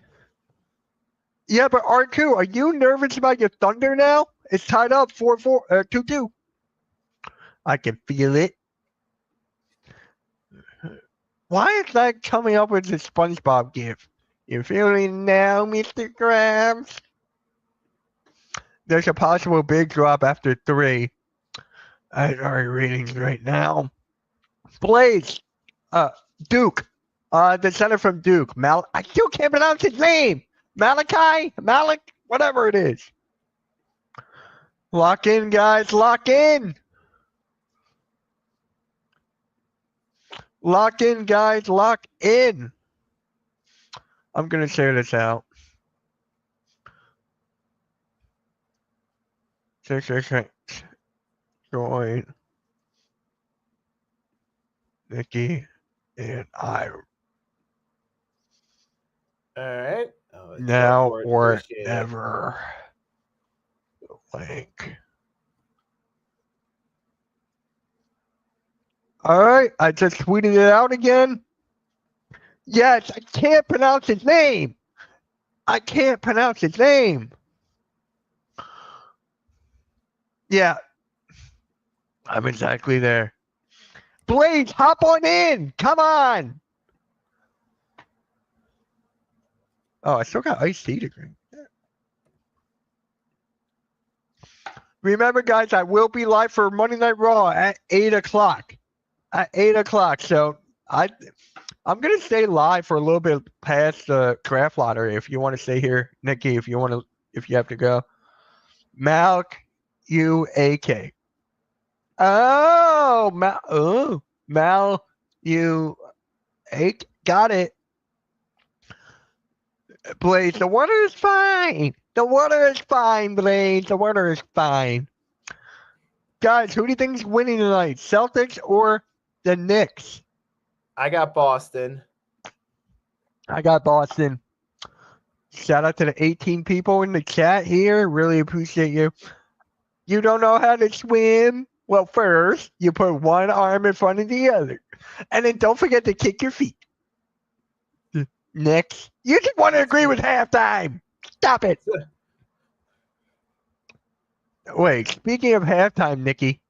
Yeah, but R2, are you nervous about your Thunder now? It's tied up 2-2. I can feel it. Why is that coming up with the SpongeBob gift? You feeling now, Mr. Krabs? There's a possible big drop after 3. I are reading right now. Blaze, Duke, the center from Duke. I still can't pronounce his name. Malik, whatever it is. Lock in, guys. Lock in. Lock in, guys. Lock in. I'm going to share this out. 666. Join Nikki and I. All right. Now or never. Link. All right. I just tweeted it out again. Yes, I can't pronounce his name. Yeah, I'm exactly there. Blaze, hop on in. Come on. Oh, I still got iced tea to drink. Remember, guys, I will be live for Monday Night Raw at 8 o'clock. So I'm gonna stay live for a little bit past the draft lottery. If you want to stay here, Nikki, if you have to go. Malk, UAK. Mal, you got it. Blaze, the water is fine. Blaze. The water is fine. Guys, who do you think is winning tonight? Celtics or the Knicks? I got Boston. Shout out to the 18 people in the chat here. Really appreciate you. You don't know how to swim? Well, first, you put one arm in front of the other. And then don't forget to kick your feet. Knicks, you just want to agree with halftime. Stop it. Wait, speaking of halftime, Nikki,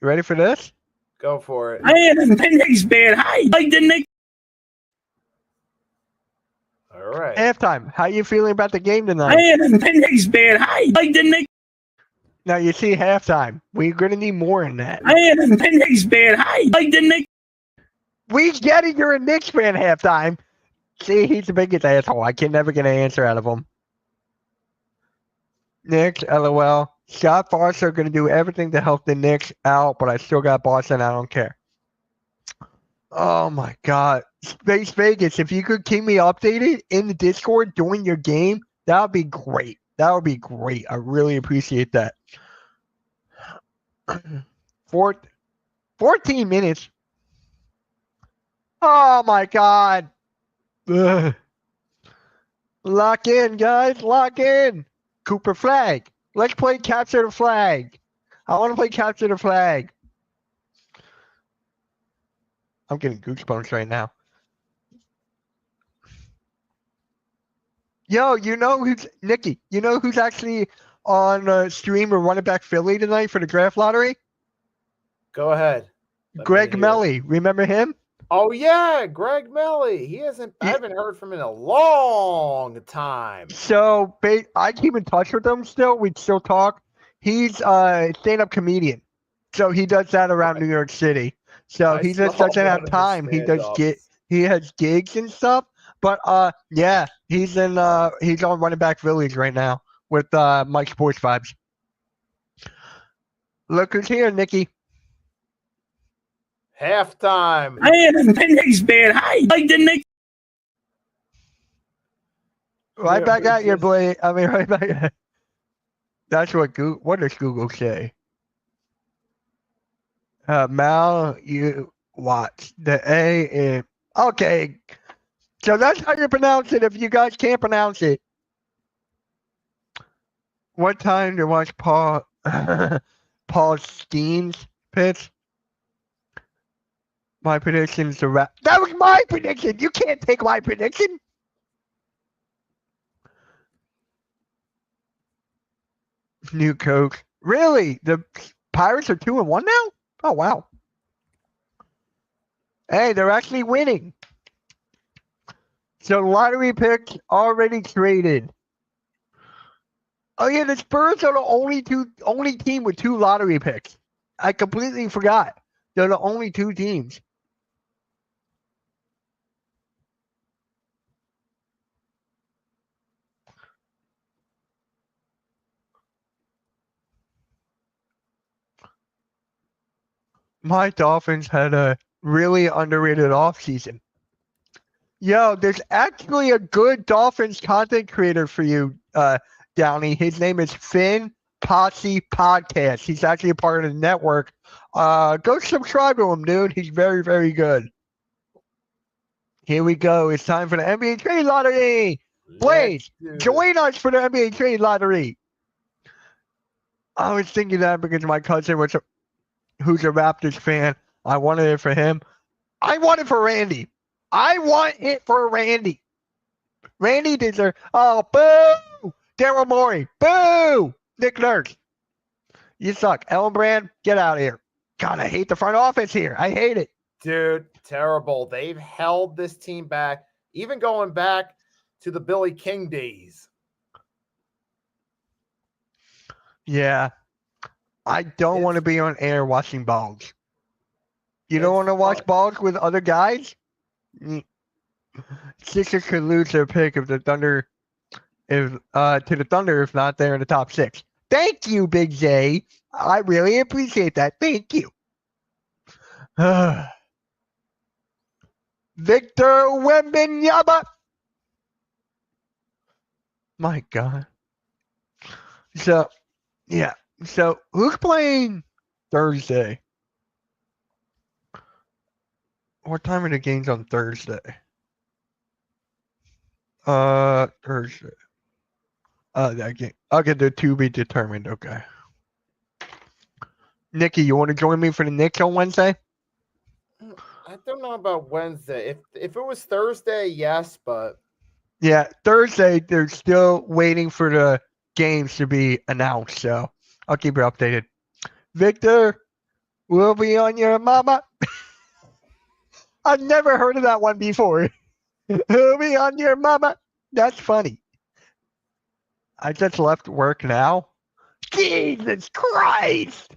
you ready for this? Go for it. I am the Knicks fan. I like the Knicks. All right. Halftime, how you feeling about the game tonight? I am the Knicks fan. I like the Knicks. Now, you see halftime. We're going to need more than that. I am the Knicks fan. I like the Knicks. We get it. You're a Knicks fan halftime. See, he's the biggest asshole. I can never get an answer out of him. Knicks, LOL. Scott Foster going to do everything to help the Knicks out, but I still got Boston. I don't care. Oh, my God. Space Vegas, if you could keep me updated in the Discord during your game, that would be great. I really appreciate that. 14 minutes. Oh, my God. Ugh. Lock in, guys. Lock in. Cooper flag. Let's play capture the flag. I want to play capture the flag. I'm getting goosebumps right now. Yo, you know who's Nikki? You know who's actually on stream or running back Philly tonight for the draft lottery? Go ahead. Greg Melly. Remember him? Oh yeah, Greg Melly. I haven't heard from him in a long time. So I keep in touch with him still. We still talk. He's a stand-up comedian. So he does that around New York City. So he just doesn't have time. He has gigs and stuff. But yeah, he's on running back Phillies right now with Mike Sports Vibes. Look who's here, Nikki. Halftime. I am the Knicks fan. I like the Knicks. Right back at you, Blade. I mean, right back. That's what does Google say? Mal, you watch the A in. Okay. So that's how you pronounce it if you guys can't pronounce it. What time to watch Paul Steen's pitch? My prediction is that was my prediction. You can't take my prediction. New coach. Really? The Pirates are 2-1 now? Oh, wow. Hey, they're actually winning. So lottery picks already traded. Oh yeah, the Spurs are the only team with 2 lottery picks. I completely forgot. They're the only 2 teams. My Dolphins had a really underrated offseason. Yo, there's actually a good Dolphins content creator for you, Downey. His name is Finn Posse Podcast. He's actually a part of the network. Go subscribe to him, dude. He's very, very good. Here we go. It's time for the NBA trade lottery. Blaze, join us for the NBA trade lottery. I was thinking that because my cousin who's a Raptors fan. I wanted it for him. I want it for Randy. I want it for Randy. Randy deserves. Oh, boo! Daryl Morey. Boo! Nick Nurse. You suck. Ellen Brand, get out of here. God, I hate the front office here. I hate it. Dude, terrible. They've held this team back, even going back to the Billy King days. Yeah. I don't want to be on air watching balls. You don't want to watch balls with other guys? Sixers could lose their pick if the Thunder to the Thunder if not they're in the top 6. Thank you, Big J. I really appreciate that. Thank you. Victor Wembanyama. My God. So, yeah. So, who's playing Thursday? What time are the games on Thursday? Thursday. That game. Okay, the to be determined. Okay. Nikki, you want to join me for the Knicks on Wednesday? I don't know about Wednesday. If it was Thursday, yes, but yeah, Thursday they're still waiting for the games to be announced, so I'll keep you updated. Victor, we'll be on your mama. I've never heard of that one before. We'll be on your mama. That's funny. I just left work now. Jesus Christ.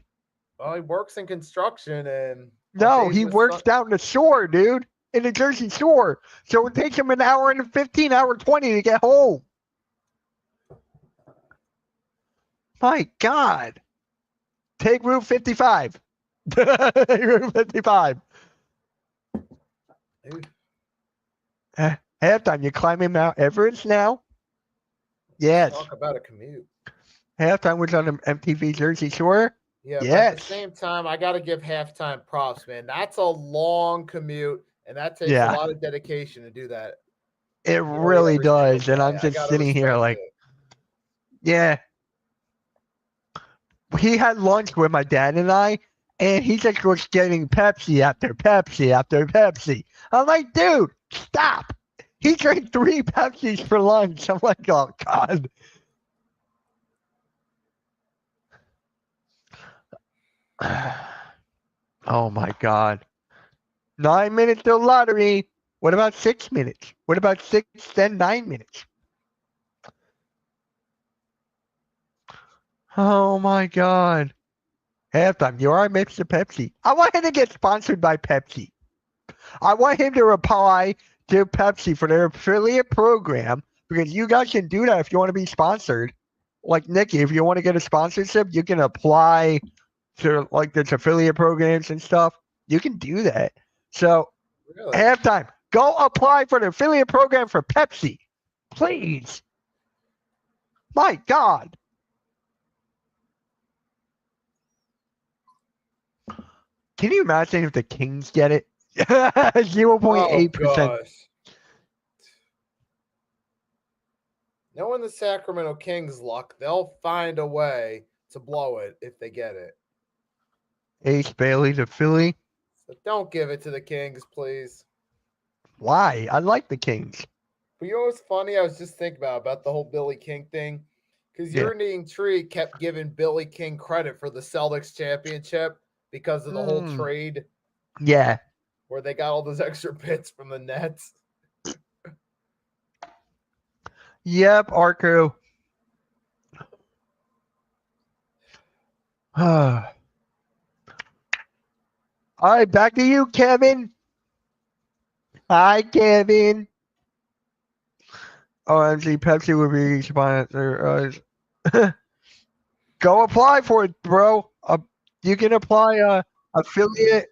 Well, he works in construction and no, he works down the shore, dude. In the Jersey Shore. So it takes him an hour and 15, hour 20 to get home. My God. Take Route 55. Route 55. Halftime, you're climbing Mount Everest now? Yes. Talk about a commute. Halftime was on the MTV Jersey Shore? Yeah, yes. But at the same time, I got to give halftime props, man. That's a long commute, and that takes a lot of dedication to do that. It really does, and I'm just sitting here like, yeah. He had lunch with my dad and I, and he just was getting Pepsi after Pepsi after Pepsi. I'm like, dude, stop. He drank 3 Pepsis for lunch. I'm like, oh, God. Oh, my God. 9 minutes to lottery. What about 6 minutes? What about 6, then 9 minutes? Oh, my God. Halftime. You are Mr. Pepsi. I want him to get sponsored by Pepsi. I want him to reply to Pepsi for their affiliate program because you guys can do that if you want to be sponsored. Like Nikki, if you want to get a sponsorship, you can apply to like this affiliate programs and stuff. You can do that. So halftime, go apply for the affiliate program for Pepsi. Please. My God. Can you imagine if the Kings get it? 0.8%. Oh, knowing the Sacramento Kings luck, they'll find a way to blow it if they get it. Ace Bailey to Philly. So don't give it to the Kings, please. Why? I like the Kings. But you know what's funny? I was just thinking about the whole Billy King thing. Because Urinating Tree kept giving Billy King credit for the Celtics championship because of the whole trade. Yeah. Where they got all those extra bits from the Nets. Yep, Arco. All right, back to you, Kevin. Hi, Kevin. OMG, Pepsi would be sponsor. Go apply for it, bro. You can apply affiliate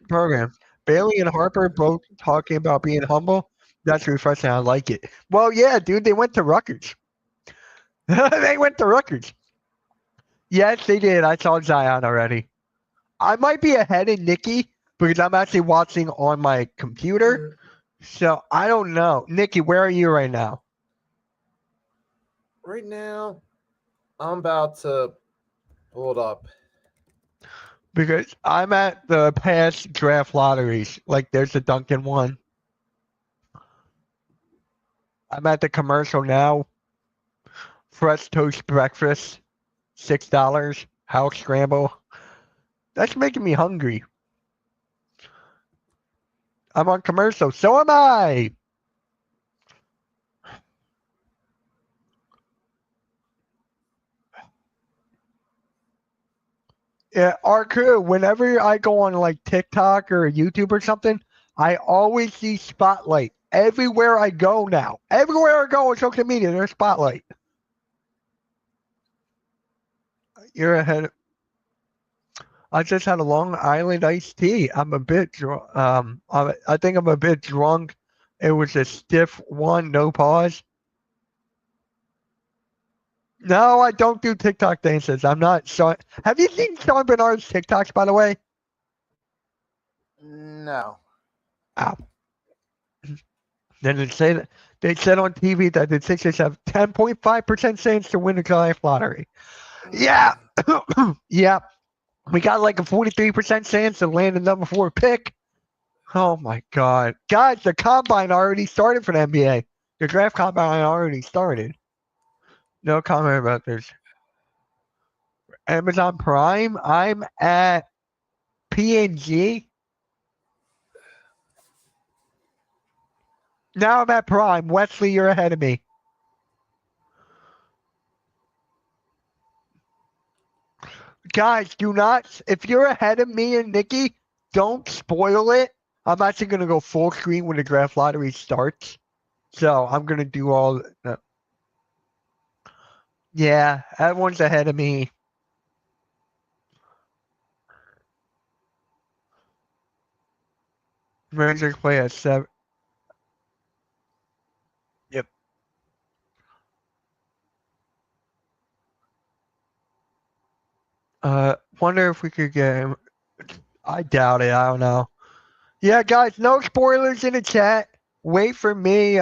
programs. Bailey and Harper both talking about being humble. That's refreshing. I like it. Well, yeah, dude, they went to Rutgers. They went to Rutgers. Yes, they did. I saw Zion already. I might be ahead of Nikki because I'm actually watching on my computer. So I don't know. Nikki, where are you right now? Right now, I'm about to hold up. Because I'm at the past draft lotteries. Like there's the Duncan one. I'm at the commercial now. Fresh toast breakfast, $6. House scramble. That's making me hungry. I'm on commercial. So am I. Yeah, our crew, whenever I go on like TikTok or YouTube or something, I always see Spotlight. Everywhere I go now. Everywhere I go on social media, there's Spotlight. You're ahead. I just had a Long Island iced tea. I'm a bit drunk. I think I'm a bit drunk. It was a stiff one, no pause. No, I don't do TikTok dances. I'm not Sean. Have you seen Sean Bernard's TikToks, by the way? No. Ow. Then they said on TV that the Sixers have 10.5% chance to win the draft lottery. Yeah, yeah. We got like a 43% chance to land the number 4 pick. Oh my God, guys! The combine already started for the NBA. The draft combine already started. No comment about this. Amazon Prime. I'm at PNG. Now I'm at Prime. Wesley, you're ahead of me. Guys, do not. If you're ahead of me and Nikki, don't spoil it. I'm actually going to go full screen when the draft lottery starts. So I'm going to do all. Yeah, everyone's ahead of me. Rangers play at 7. Yep. Wonder if we could get him. I doubt it. I don't know. Yeah, guys, no spoilers in the chat. Wait for me.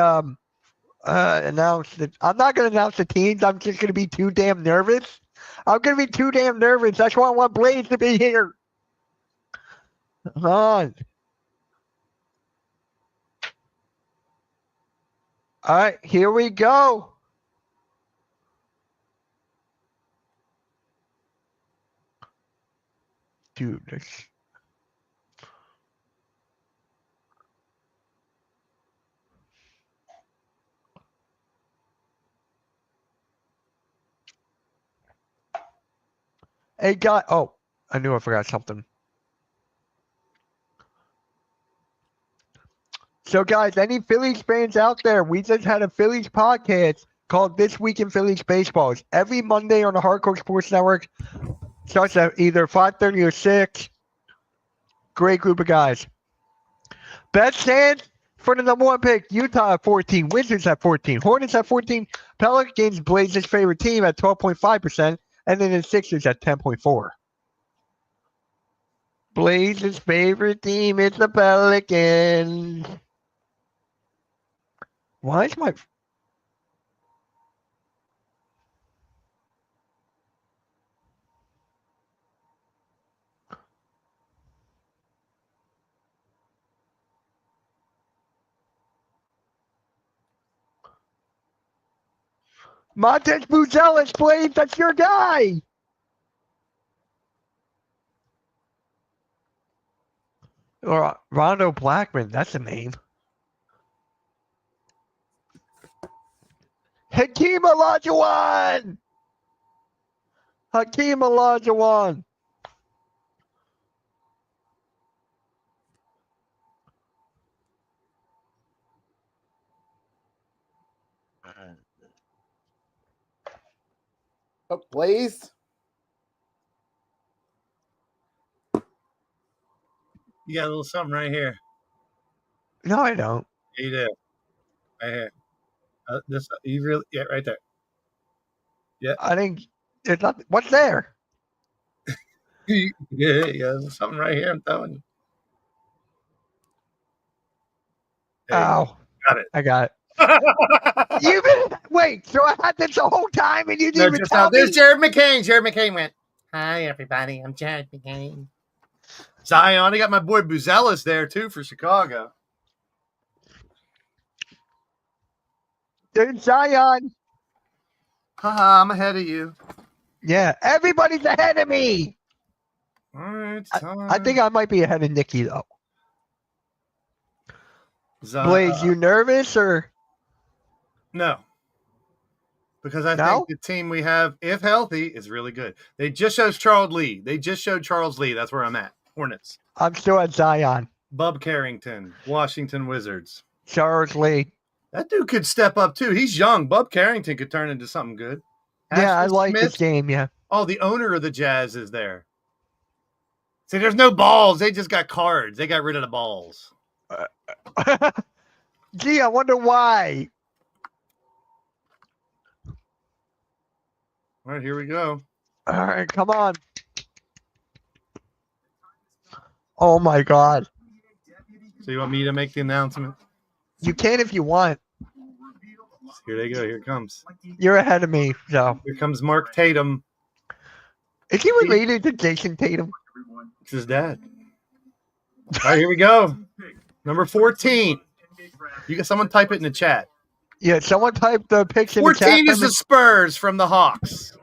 Announce it. I'm not gonna announce the teams. I'm just gonna be too damn nervous. I'm gonna be too damn nervous. That's why I want Blaze to be here. Come on. All right, here we go. Dude, this. Hey, guy. Oh, I knew I forgot something. So, guys, any Phillies fans out there, we just had a Phillies podcast called This Week in Phillies Baseball. It's every Monday on the Hardcore Sports Network. Starts at either 5:30 or 6. Great group of guys. Best chance for the number 1 pick, Utah at 14, Wizards at 14, Hornets at 14, Pelicans, Blazers' favorite team at 12.5%, and then the Sixers at 10.4. Blazers' favorite team is the Pelicans. Why is Montez Buzelis, Blaze? That's your guy. Or Rondo Blackman, that's a name. Hakeem Olajuwon. Hakeem Olajuwon. Oh, Blaze. You got a little something right here. No, I don't. You do. Right here. This you really right there. I think it's not. What's there? Yeah, there's something right here. I'm telling you. There you Ow. got it. I got it. You've been wait. So I had this the whole time, and you didn't even just tell now. There's me. Jared McCain. Jared McCain went. Hi everybody. I'm Jared McCain. Zion. I got my boy Buzelis there too for Chicago. Dude, Zion. Haha, I'm ahead of you. Yeah, everybody's ahead of me. All right, I think I might be ahead of Nikki though. Blaze, you nervous or no? Because I No? think the team we have, if healthy, is really good. They just showed Charles Lee. That's where I'm at. Hornets. I'm still at Zion. Bub Carrington, Washington Wizards. Charles Lee. That dude could step up too. He's young. Bub Carrington could turn into something good. Yeah, I Ashley like Smith. this game. Yeah. Oh, the owner of the Jazz is there. See, there's no balls. They just got cards. They got rid of the balls. Gee, I wonder why. All right, here we go. All right, come on. Oh my God. So you want me to make the announcement? You can if you want. Here they go. Here it comes. You're ahead of me, so. Here comes Mark Tatum. Is he related to Jason Tatum? It's his dad. All right, here we go. Number 14. You got someone type it in the chat. Yeah, someone type the picture in the chat. 14 is the Spurs from the Hawks.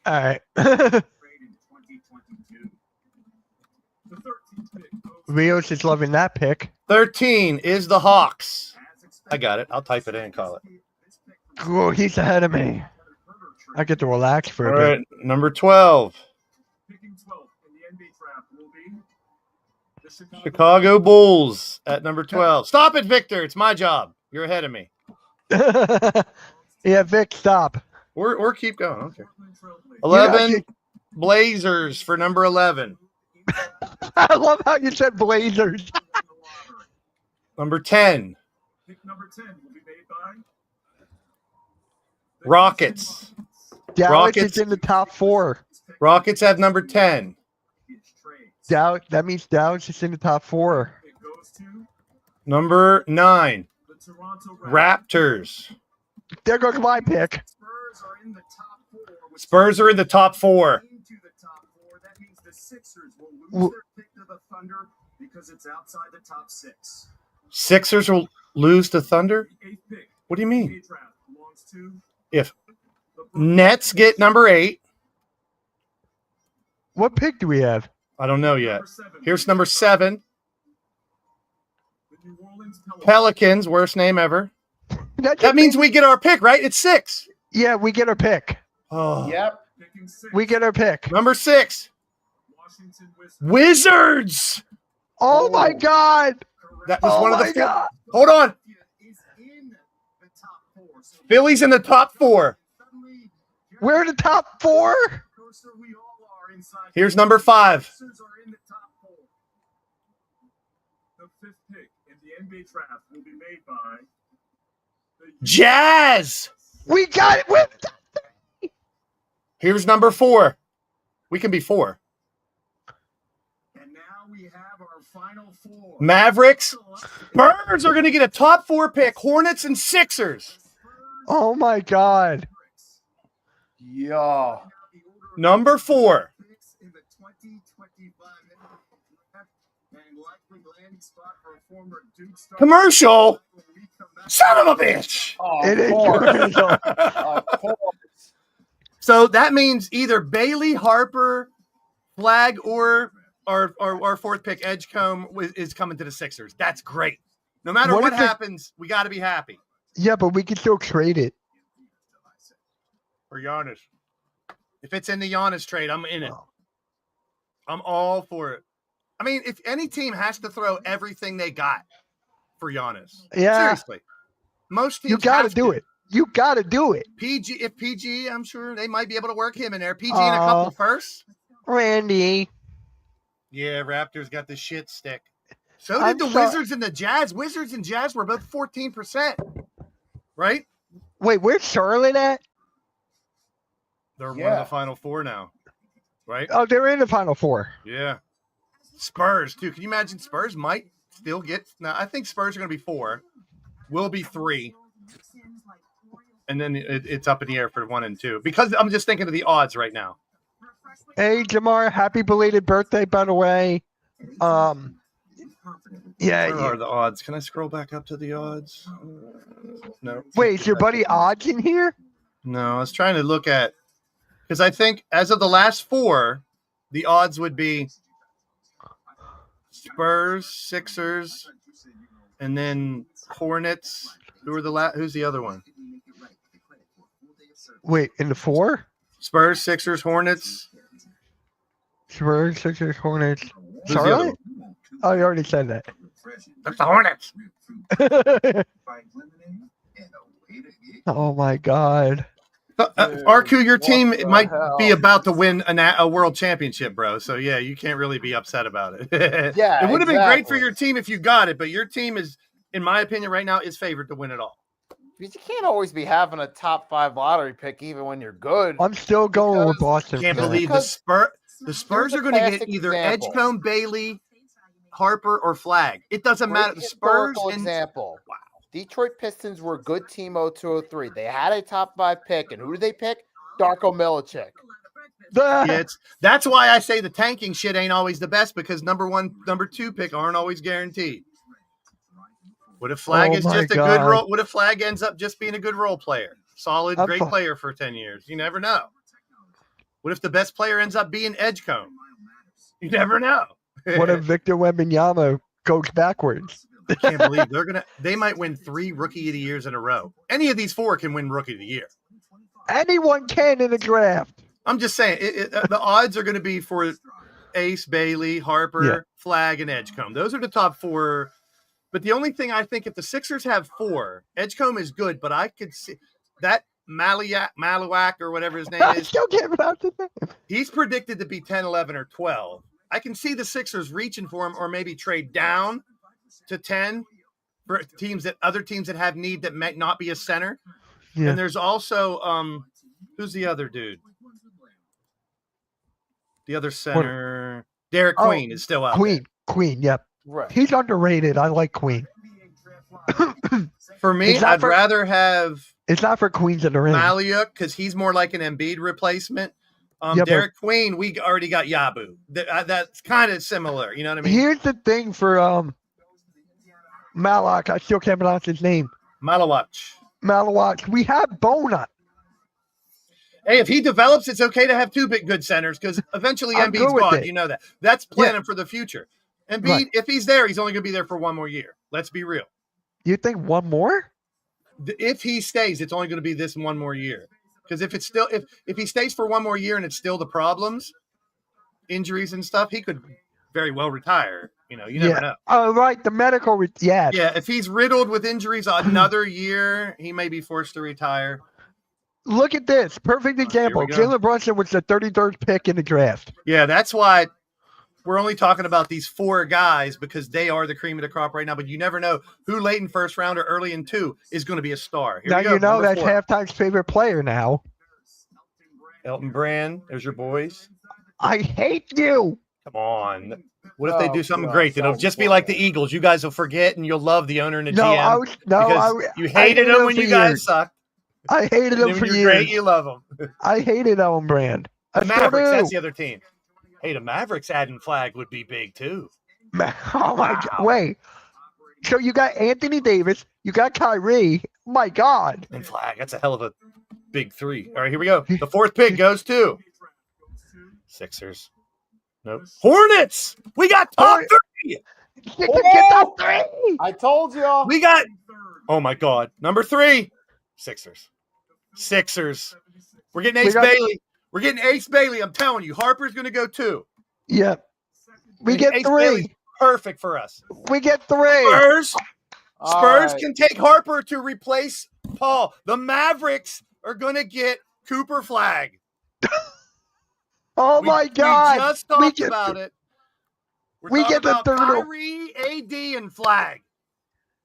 All right. Rios is loving that pick. 13 is the Hawks. I got it. I'll type it in and call it. Oh, he's ahead of me. I get to relax for All a bit. right, number 12. Chicago Bulls at number 12. Stop it, Victor. It's my job. You're ahead of me. Yeah, Vic, stop. Or keep going. Okay. 11 Blazers for number 11. I love how you said Blazers. Number 10. Rockets. Dallas Rockets. is in the top 4. Rockets have number 10. That means Dallas is in the top 4. Number 9. Raptors. There goes my pick. Spurs are in the top 4. That means the Sixers will lose their pick to the Thunder because it's outside the top 6. Sixers will lose to Thunder? What do you mean? If Nets get number 8. What pick do we have? I don't know yet. Here's number 7. Pelicans, worst name ever. That means we get our pick, right? It's 6. Yeah, we get our pick. Oh. Yep. We get our pick. Number 6. Wizards. Oh my God. That was one of the 4. God. Hold on. Philly's in the top 4. We're in the top 4? Here's number 5. The 5th pick in the NBA draft will be made by Jazz. We got it. Here's number 4. We can be 4. And now we have our final 4. Mavericks. Spurs are going to get a top 4 pick. Hornets and Sixers. Oh my God. Yeah. Number 4. Commercial. Son of a bitch. Oh, It of is course. commercial. Of course. So that means either Bailey, Harper, Flag, or our 4th pick, Edgecombe, is coming to the Sixers. That's great. No matter what if it- happens, we got to be happy. Yeah, but we can still trade it. For Giannis. If it's in the Giannis trade, I'm in it. I'm all for it. I mean, if any team has to throw everything they got for Giannis. Yeah. Seriously. Most teams You got to have do it. You got to do it. PG, I'm sure they might be able to work him in there. PG and a couple firsts. Randy. Yeah, Raptors got the shit stick. So I'm did the sorry. Wizards and the Jazz. Wizards and Jazz were both 14%. Right? Wait, where's Charlotte at? They're one of Yeah. the final four now. Right? Oh, they're in the Final Four. Yeah. Spurs, too. Can you imagine Spurs might still get... Now, I think Spurs are going to be 4. Will be 3. And then it's up in the air for 1 and 2. Because I'm just thinking of the odds right now. Hey, Jamar, happy belated birthday, by the way. Yeah. Where are the odds? Can I scroll back up to the odds? No. Wait, is your buddy Odds in here? No, I was trying to look at... Because I think as of the last 4, the odds would be Spurs, Sixers, and then Hornets. Who's the other one? Wait, in the 4? Spurs, Sixers, Hornets. Spurs, Sixers, Hornets. Who's the other Charlotte? Oh, you already said that. That's the Hornets. Oh my God. Arku, your team what the might hell? be about to win a world championship, bro. So yeah, you can't really be upset about it. Yeah, it would have been great for exactly. your team if you got it, but your team is, in my opinion, right now is favored to win it all. Because you can't always be having a top 5 lottery pick even when you're good. I'm still going with Boston. Can't for that. believe the Spurs a are going to get classic either example. Edgecombe, Bailey, Harper, or Flag. It doesn't Great matter. The Spurs historical and example. Wow. Detroit Pistons were good team 0203. They had a top 5 pick, and who did they pick? Darko Milicic. yeah, that's why I say the tanking shit ain't always the best, because number 1, number 2 pick aren't always guaranteed. What if Flag Oh is my just a God. good role? What if Flag ends up just being a good role player? Solid, I'm great fu- player for 10 years. You never know. What if the best player ends up being Edgecombe? You never know. What if Victor Wembanyama goes backwards? I can't believe they might win 3 Rookie of the Years in a row. Any of these 4 can win Rookie of the Year. Anyone can in the draft. I'm just saying, the odds are going to be for Ace, Bailey, Harper, Yeah. Flag, and Edgecombe. Those are the top 4. But the only thing I think, if the Sixers have 4, Edgecombe is good, but I could see that Maluak or whatever his name I is, still can't pronounce his name. he's predicted to be 10, 11, or 12. I can see the Sixers reaching for him, or maybe trade down to 10 for other teams that have need that might not be a center. Yeah. And there's also who's the other dude? The other center, Derek Oh, Queen is still out there. Queen, yep. Right. He's underrated. I like Queen. For me, It's not I'd rather have It's not for Queens in the ring. Maliuk because he's more like an Embiid replacement. Yeah, but- Derek Queen, we already got Yabu. That's kind of similar. You know what I mean? Here's the thing for Malak. I still can't pronounce his name. Malawach. Malawak. We have Bona. Hey, if he develops, it's okay to have 2 big good centers because eventually I'm good Embiid's with gone. it. You know that. That's planning for the future. Embiid, Right. if he's there, he's only going to be there for 1 more year. Let's be real. You think one more? If he stays, it's only going to be this 1 more year. Because if it's still if he stays for 1 more year and it's still the problems, injuries and stuff, he could very well retire. You know, you never know. Oh, right. The medical. Yeah. Yeah, if he's riddled with injuries another year, he may be forced to retire. Look at this. Perfect example. we go. Jalen Brunson was the 33rd pick in the draft. Yeah, that's why we're only talking about these 4 guys because they are the cream of the crop right now. But you never know who late in first round or early in 2 is going to be a star. Here Now we go, you know number that's 4. halftime's favorite player now. Elton Brand. There's your boys. I hate you. Come on. What if they do something God, great? It'll Elton just be like the Brand. Eagles. You guys will forget and you'll love the owner and the No, GM. Because you hated them when you guys sucked. I hated And him then for when you're great, years. you love them. I hated Ellen Brand. I The still Mavericks, do. that's the other team. Hey, the Mavericks adding Flag would be big too. Oh my God! Wait. So you got Anthony Davis, you got Kyrie. My God! And Flag, that's a hell of a big 3. All right, here we go. The 4th pick goes to Sixers. Nope. Hornets. We got top 3. Get the 3. I told y'all. We got. Oh my God, number 3. Sixers. We're getting Ace Bailey. We're getting Ace Bailey. I'm telling you, Harper's going to go 2. Yeah. We get Ace 3. Bailey's perfect for us. We get 3. Spurs All right. can take Harper to replace Paul. The Mavericks are going to get Cooper Flag. Oh my God! We just We talked get- about it. We get the third. Kyrie, AD, and Flag.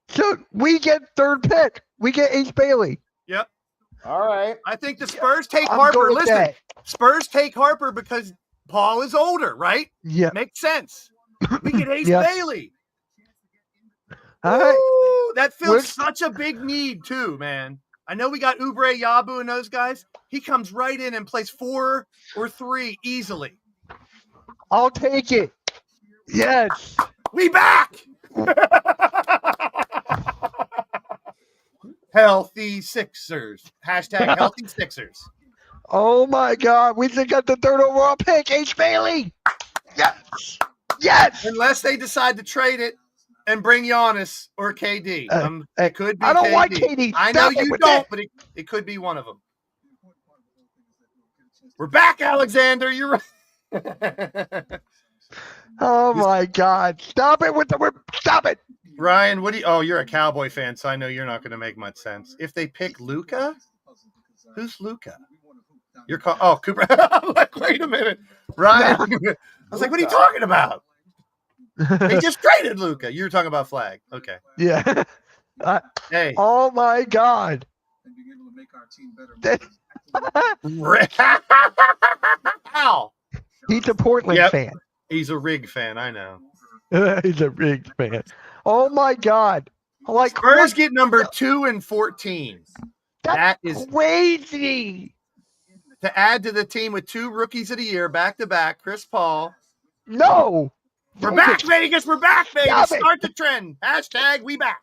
So we get third pick. We get Ace Bailey. Yep. All right. I think the Spurs take I'm Harper. good with Listen, that. Spurs take Harper because Paul is older, right? Yeah. Makes sense. We get Ace Yeah. Bailey. All right. Ooh, that fills We're- such a big need too, man. I know we got Oubre, Yabu, and those guys. He comes right in and plays 4 or 3 easily. I'll take it. Yes. We back. Healthy Sixers. Hashtag healthy Sixers. Oh my God. We just got the third overall pick. Ace Bailey. Yes. Yes. Unless they decide to trade it and bring Giannis or KD. It could be I don't KD. want KD. I know Stop it you with don't, that. but it could be one of them. We're back, Alexander. You're right. Oh my God. Stop it with the stop it. Ryan, what do you? Oh, you're a Cowboy fan, so I know you're not going to make much sense. If they pick Luka, who's Luka? You're Cooper. I'm like, wait a minute, Ryan. I was like, what are you talking about? They just traded Luka. You're talking about Flag. Okay. Yeah. Hey. Oh my God. Ow. He's a Portland Yep. fan. He's a Rig fan. I know. He's a big fan. Oh my God. Like Spurs what? get number 2 and 14. That That's is crazy. to add to the team with 2 rookies of the year back to back. Chris Paul. No. We're back, Vegas. We're back, Vegas. Stop it. Start the trend. Hashtag we back.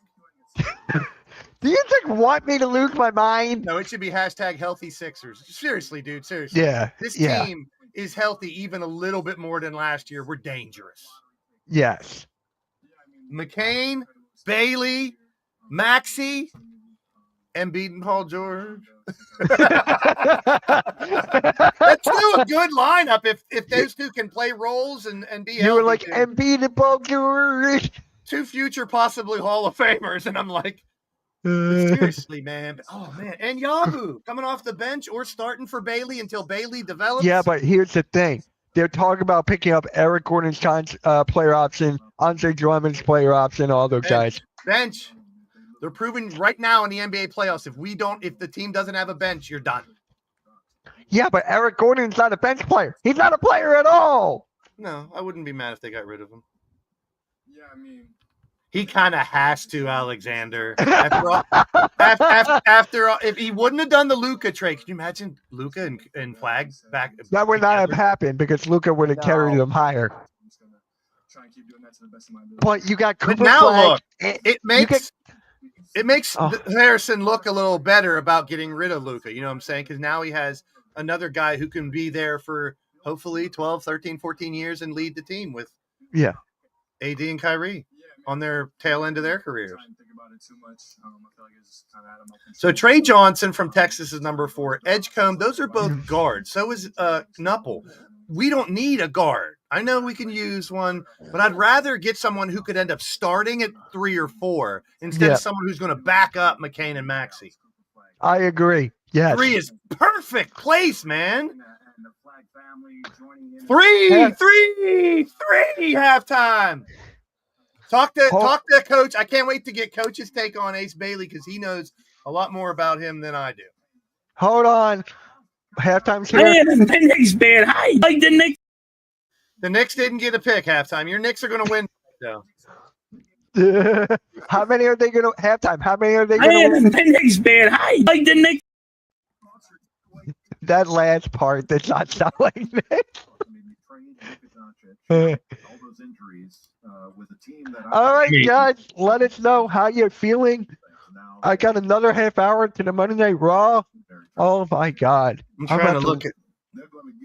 Do you want me to lose my mind? No, it should be hashtag healthy Sixers. Seriously, dude. Seriously. Yeah. This Yeah. team is healthy even a little bit more than last year. We're dangerous. Yes. McCain, Bailey, Maxey, Embiid and Paul George. That's still a good lineup if those two can play roles and be You were healthy, like dude. Embiid and Paul George. 2 future possibly Hall of Famers, and I'm like, seriously, man. Oh, man. And Yabu coming off the bench or starting for Bailey until Bailey develops. Yeah, but here's the thing. They're talking about picking up Eric Gordon's player option, Andre Drummond's player option, all those guys. Bench. They're proving right now in the NBA playoffs, if the team doesn't have a bench, you're done. Yeah, but Eric Gordon's not a bench player. He's not a player at all. No, I wouldn't be mad if they got rid of him. Yeah, I mean, He kind of has to, Alexander. After all, if he wouldn't have done the Luka trade, can you imagine Luka and Flag back? That would not have together? happened because Luka would have carried them higher. I'm just gonna try and keep doing that to the best of my ability. But you got But Cooper now Flag. look, it makes Oh. Harrison look a little better about getting rid of Luka. You know what I'm saying? Because now he has another guy who can be there for hopefully 12, 13, 14 years and lead the team with Yeah. AD and Kyrie on their tail end of their careers. Try and think about it too much. I feel like it's kind of out of my control. So Trey Johnson from Texas is number 4. Edgecombe, those are both guards. So is Knuppel. We don't need a guard. I know we can use one, but I'd rather get someone who could end up starting at 3 or 4 instead Yeah. of someone who's going to back up McCain and Maxey. I agree. Yes. 3 is perfect place, man. And the Flag family joining in. 3 halftime. Talk to Coach. I can't wait to get Coach's take on Ace Bailey because he knows a lot more about him than I do. Hold on. Halftime's I here. am the Knicks fan. Hi, like the Knicks. The Knicks didn't get a pick halftime. Your Knicks are going to win. So. How many are they going to halftime? How many are they I going to am win? the Knicks fan. Hi, like the Knicks. That last part does not sound like that. All those injuries with a team that All right, guys, let us know how you're feeling. I got another half hour to the Monday Night Raw. Oh my God! I'm I'm trying about to to- look at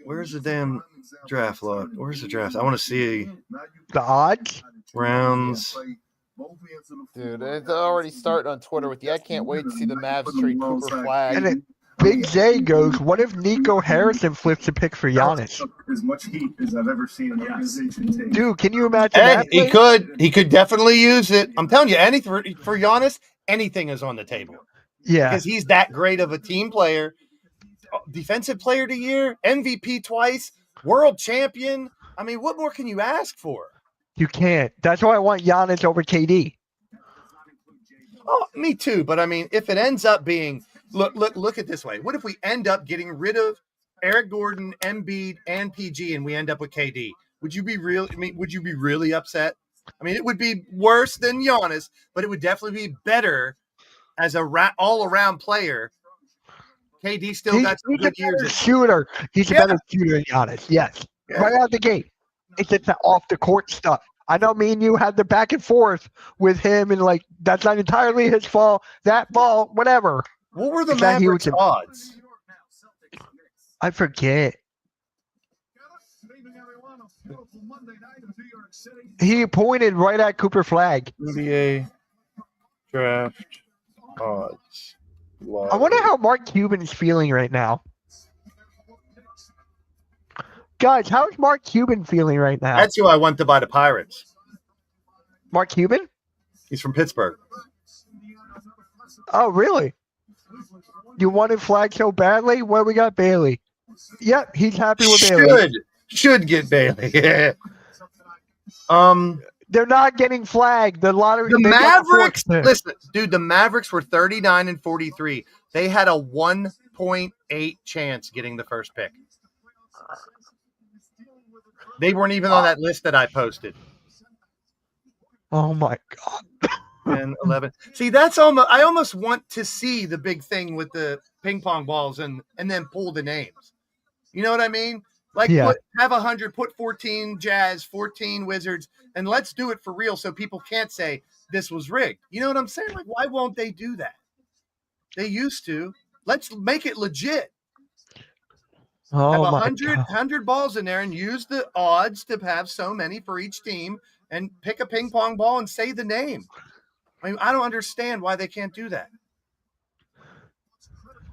where's the damn draft lot? Where's the draft? I want to see the odds. rounds. Dude, it's already starting on Twitter with you. I can't wait to see the Mavs trade Cooper Flag. And then Big Zay goes, "What if Nico Harrison flips a pick for Giannis?" As much heat as I've ever seen an organization take. Dude, can you imagine Hey, that? he could definitely use it. I'm telling you, anything for Giannis, anything is on the table Yeah, because he's that great of a team player. Defensive Player of the Year, MVP twice, world champion. I mean, what more can you ask for? You can't. That's why I want Giannis over KD. Oh, me too. But I mean, if it ends up being look at it this way. What if we end up getting rid of Eric Gordon, Embiid, and PG, and we end up with KD? Would you be would you be really upset? I mean, it would be worse than Giannis, but it would definitely be better as a all-around player. KD still got some good years. Shooter. He's a better shooter than Giannis. Yes. Yeah. Right out the gate. It's just the off the court stuff. I know me and you had the back and forth with him, and like that's not entirely his fault. That ball, whatever. What were the Mavericks odds? I forget. He pointed right at Cooper Flag. NBA draft odds. I wonder how Mark Cuban's feeling right now. Guys, how's Mark Cuban feeling right now? That's who I want to buy the Pirates. Mark Cuban? He's from Pittsburgh. Oh, really? You wanted Flag so badly? Well, we got Bailey. Yep, he's happy with Bailey. Should get Bailey. They're not getting Flag. The lottery. The Mavericks. Listen, dude. The Mavericks were 39-43. They had a 1.8 chance getting the first pick. They weren't even on that list that I posted. Oh my God. 10, 11. See, that's almost. I almost want to see the big thing with the ping pong balls and then pull the names. You know what I mean? Like, have 100, put 14 Jazz, 14 Wizards, and let's do it for real so people can't say this was rigged. You know what I'm saying? Like, why won't they do that? They used to. Let's make it legit. Oh have my 100 balls in there and use the odds to have so many for each team and pick a ping pong ball and say the name. I mean, I don't understand why they can't do that.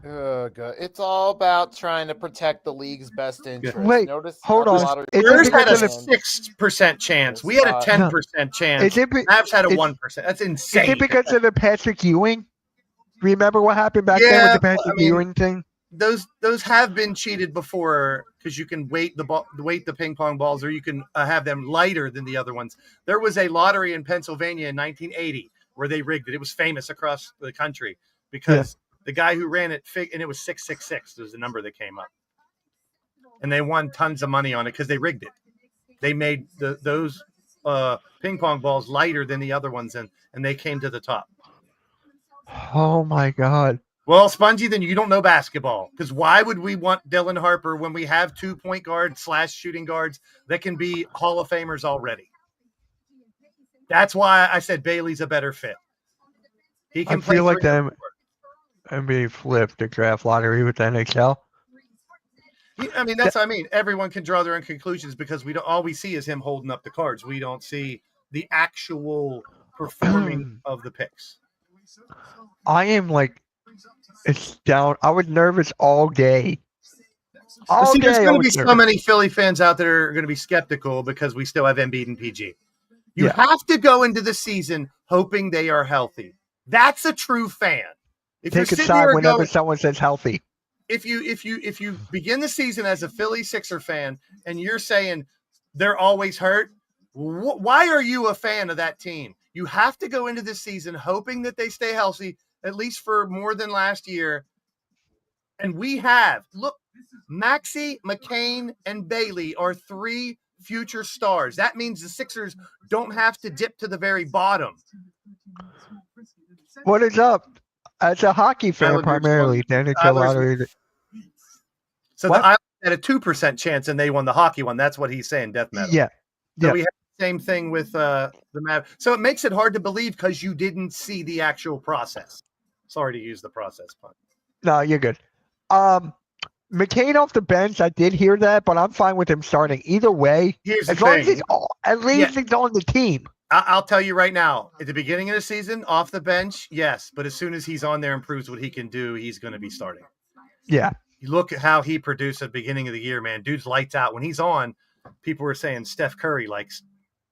Oh, God. It's all about trying to protect the league's best interest. Wait, hold on. Spurs had a 6% chance. We had a 10% chance. Mavs had a 1%. That's insane. Is it because of the Patrick Ewing? Remember what happened back then with the Patrick Ewing thing? Those have been cheated before because you can weight the ping pong balls, or you can have them lighter than the other ones. There was a lottery in Pennsylvania in 1980 where they rigged it. It was famous across the country because the guy who ran it, and it was 666 was the number that came up, and they won tons of money on it because they rigged it. They made those ping pong balls lighter than the other ones, and they came to the top. Oh my God. Well, Spongy, then you don't know basketball, because why would we want Dylan Harper when we have 2 point guards / shooting guards that can be Hall of Famers already? That's why I said Bailey's a better fit. He can feel like them NBA flipped the draft lottery with the NHL. I mean, that's what I mean. Everyone can draw their own conclusions because all we see is him holding up the cards. We don't see the actual performing of the picks. I am like, it's down. I was nervous all day. There's going to be so many Philly fans out there are going to be skeptical because we still have Embiid and PG. You have to go into the season hoping they are healthy. That's a true fan. If Take a side whenever someone says healthy. If you begin the season as a Philly Sixer fan and you're saying they're always hurt, why are you a fan of that team? You have to go into this season hoping that they stay healthy, at least for more than last year. And look, Maxey, McCain, and Bailey are 3 future stars. That means the Sixers don't have to dip to the very bottom. What is up? As a hockey fan, primarily, the NHL lottery. So the Islanders had a 2% chance, and they won the hockey one. That's what he's saying, death metal. Yeah. So we have the same thing with the Mavs. So it makes it hard to believe because you didn't see the actual process. Sorry to use the process pun. No, you're good. McCain off the bench, I did hear that, but I'm fine with him starting. Either way, as long as he's at least he's on the team. I'll tell you right now, at the beginning of the season, off the bench, yes. But as soon as he's on there and proves what he can do, he's going to be starting. Yeah. You look at how he produced at the beginning of the year, man. Dude's lights out. When he's on, people were saying Steph Curry likes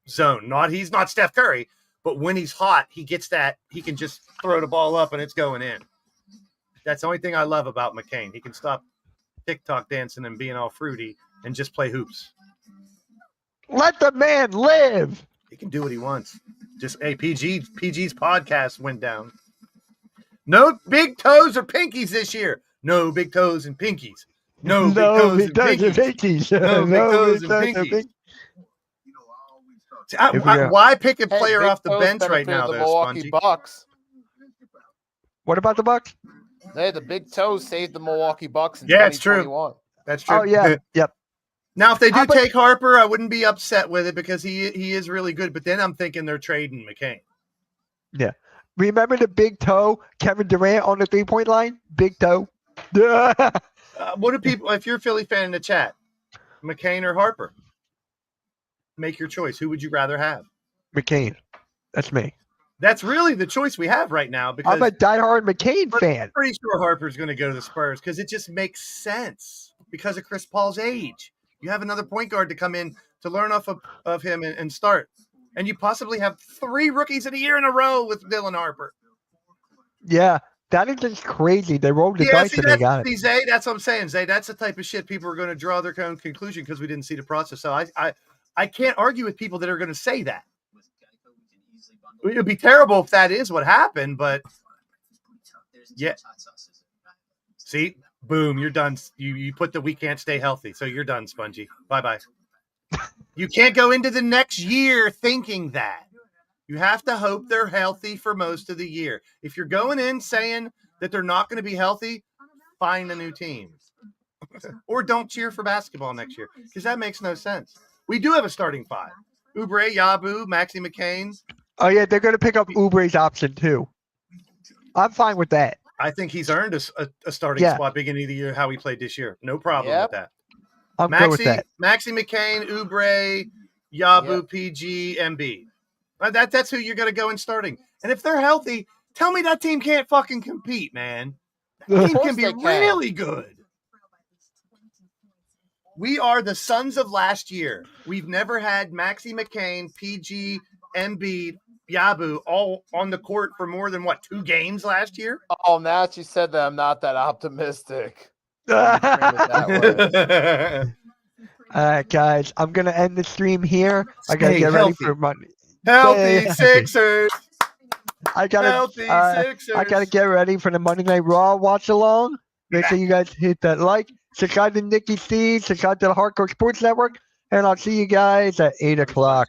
zone. He's not Steph Curry, but when he's hot, he gets that. He can just throw the ball up and it's going in. That's the only thing I love about McCain. He can stop TikTok dancing and being all fruity and just play hoops. Let the man live. He can do what he wants. Just hey, PG's podcast went down. No big toes or pinkies this year. No big toes and pinkies. No big toes and pinkies. No big toes and pinkies. See, why pick a player off the bench right now, the though, Milwaukee Spongy? Bucks. What about the Bucks? Hey, the big toes saved the Milwaukee Bucks in Yeah, it's 2021. true. That's true. Oh yeah, yep. Now, if they do take Harper, I wouldn't be upset with it because he is really good. But then I'm thinking they're trading McCain. Yeah. Remember the big toe, Kevin Durant on the 3-point line? Big toe. What do people, if you're a Philly fan in the chat, McCain or Harper? Make your choice. Who would you rather have? McCain. That's me. That's really the choice we have right now because I'm a diehard McCain fan. I'm pretty sure Harper's going to go to the Spurs because it just makes sense because of Chris Paul's age. You have another point guard to come in to learn off of him and start. And you possibly have 3 rookies in a year in a row with Dylan Harper. Yeah, that is just crazy. They rolled the dice and they got it. Zay, that's what I'm saying. Zay, that's the type of shit people are going to draw their own conclusion because we didn't see the process. So I can't argue with people that are going to say that. It would be terrible if that is what happened, but yeah. See, boom, you're done. You put the we can't stay healthy, so you're done, Spongy. Bye-bye. You can't go into the next year thinking that. You have to hope they're healthy for most of the year. If you're going in saying that they're not going to be healthy, find a new team. Or don't cheer for basketball next year, because that makes no sense. We do have a starting 5. Oubre, Yabu, Maxi McCain. Oh, yeah, they're going to pick up Oubre's option, too. I'm fine with that. I think he's earned a starting spot beginning of the year, how he played this year. No problem with that. I'm good with that. Maxi McCain, Oubre, Yabu, PG, MB. That's who you're going to go in starting. And if they're healthy, tell me that team can't fucking compete, man. That team can be really good. We are the Suns of last year. We've never had Maxi McCain, PG, MB, Yabu all on the court for more than 2 games last year? Oh, now that you said that, I'm not that optimistic. All right, guys, I'm going to end the stream here. I got to get ready for Monday. Healthy Sixers. I got to get ready for the Monday Night Raw watch along. Make sure you guys hit that like. Subscribe to Nikki C. Subscribe to the Hardcore Sports Network. And I'll see you guys at 8 o'clock.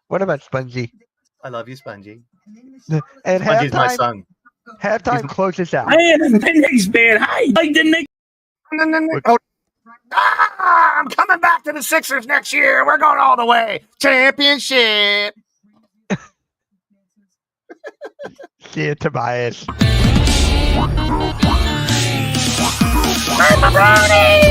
What about Spongy? I love you, Spongy. And Spongy's my son. Halftime closes out. I am the Knicks fan. I like the Knicks. I'm coming back to the Sixers next year. We're going all the way. Championship. See you, Tobias. I'm a brownie!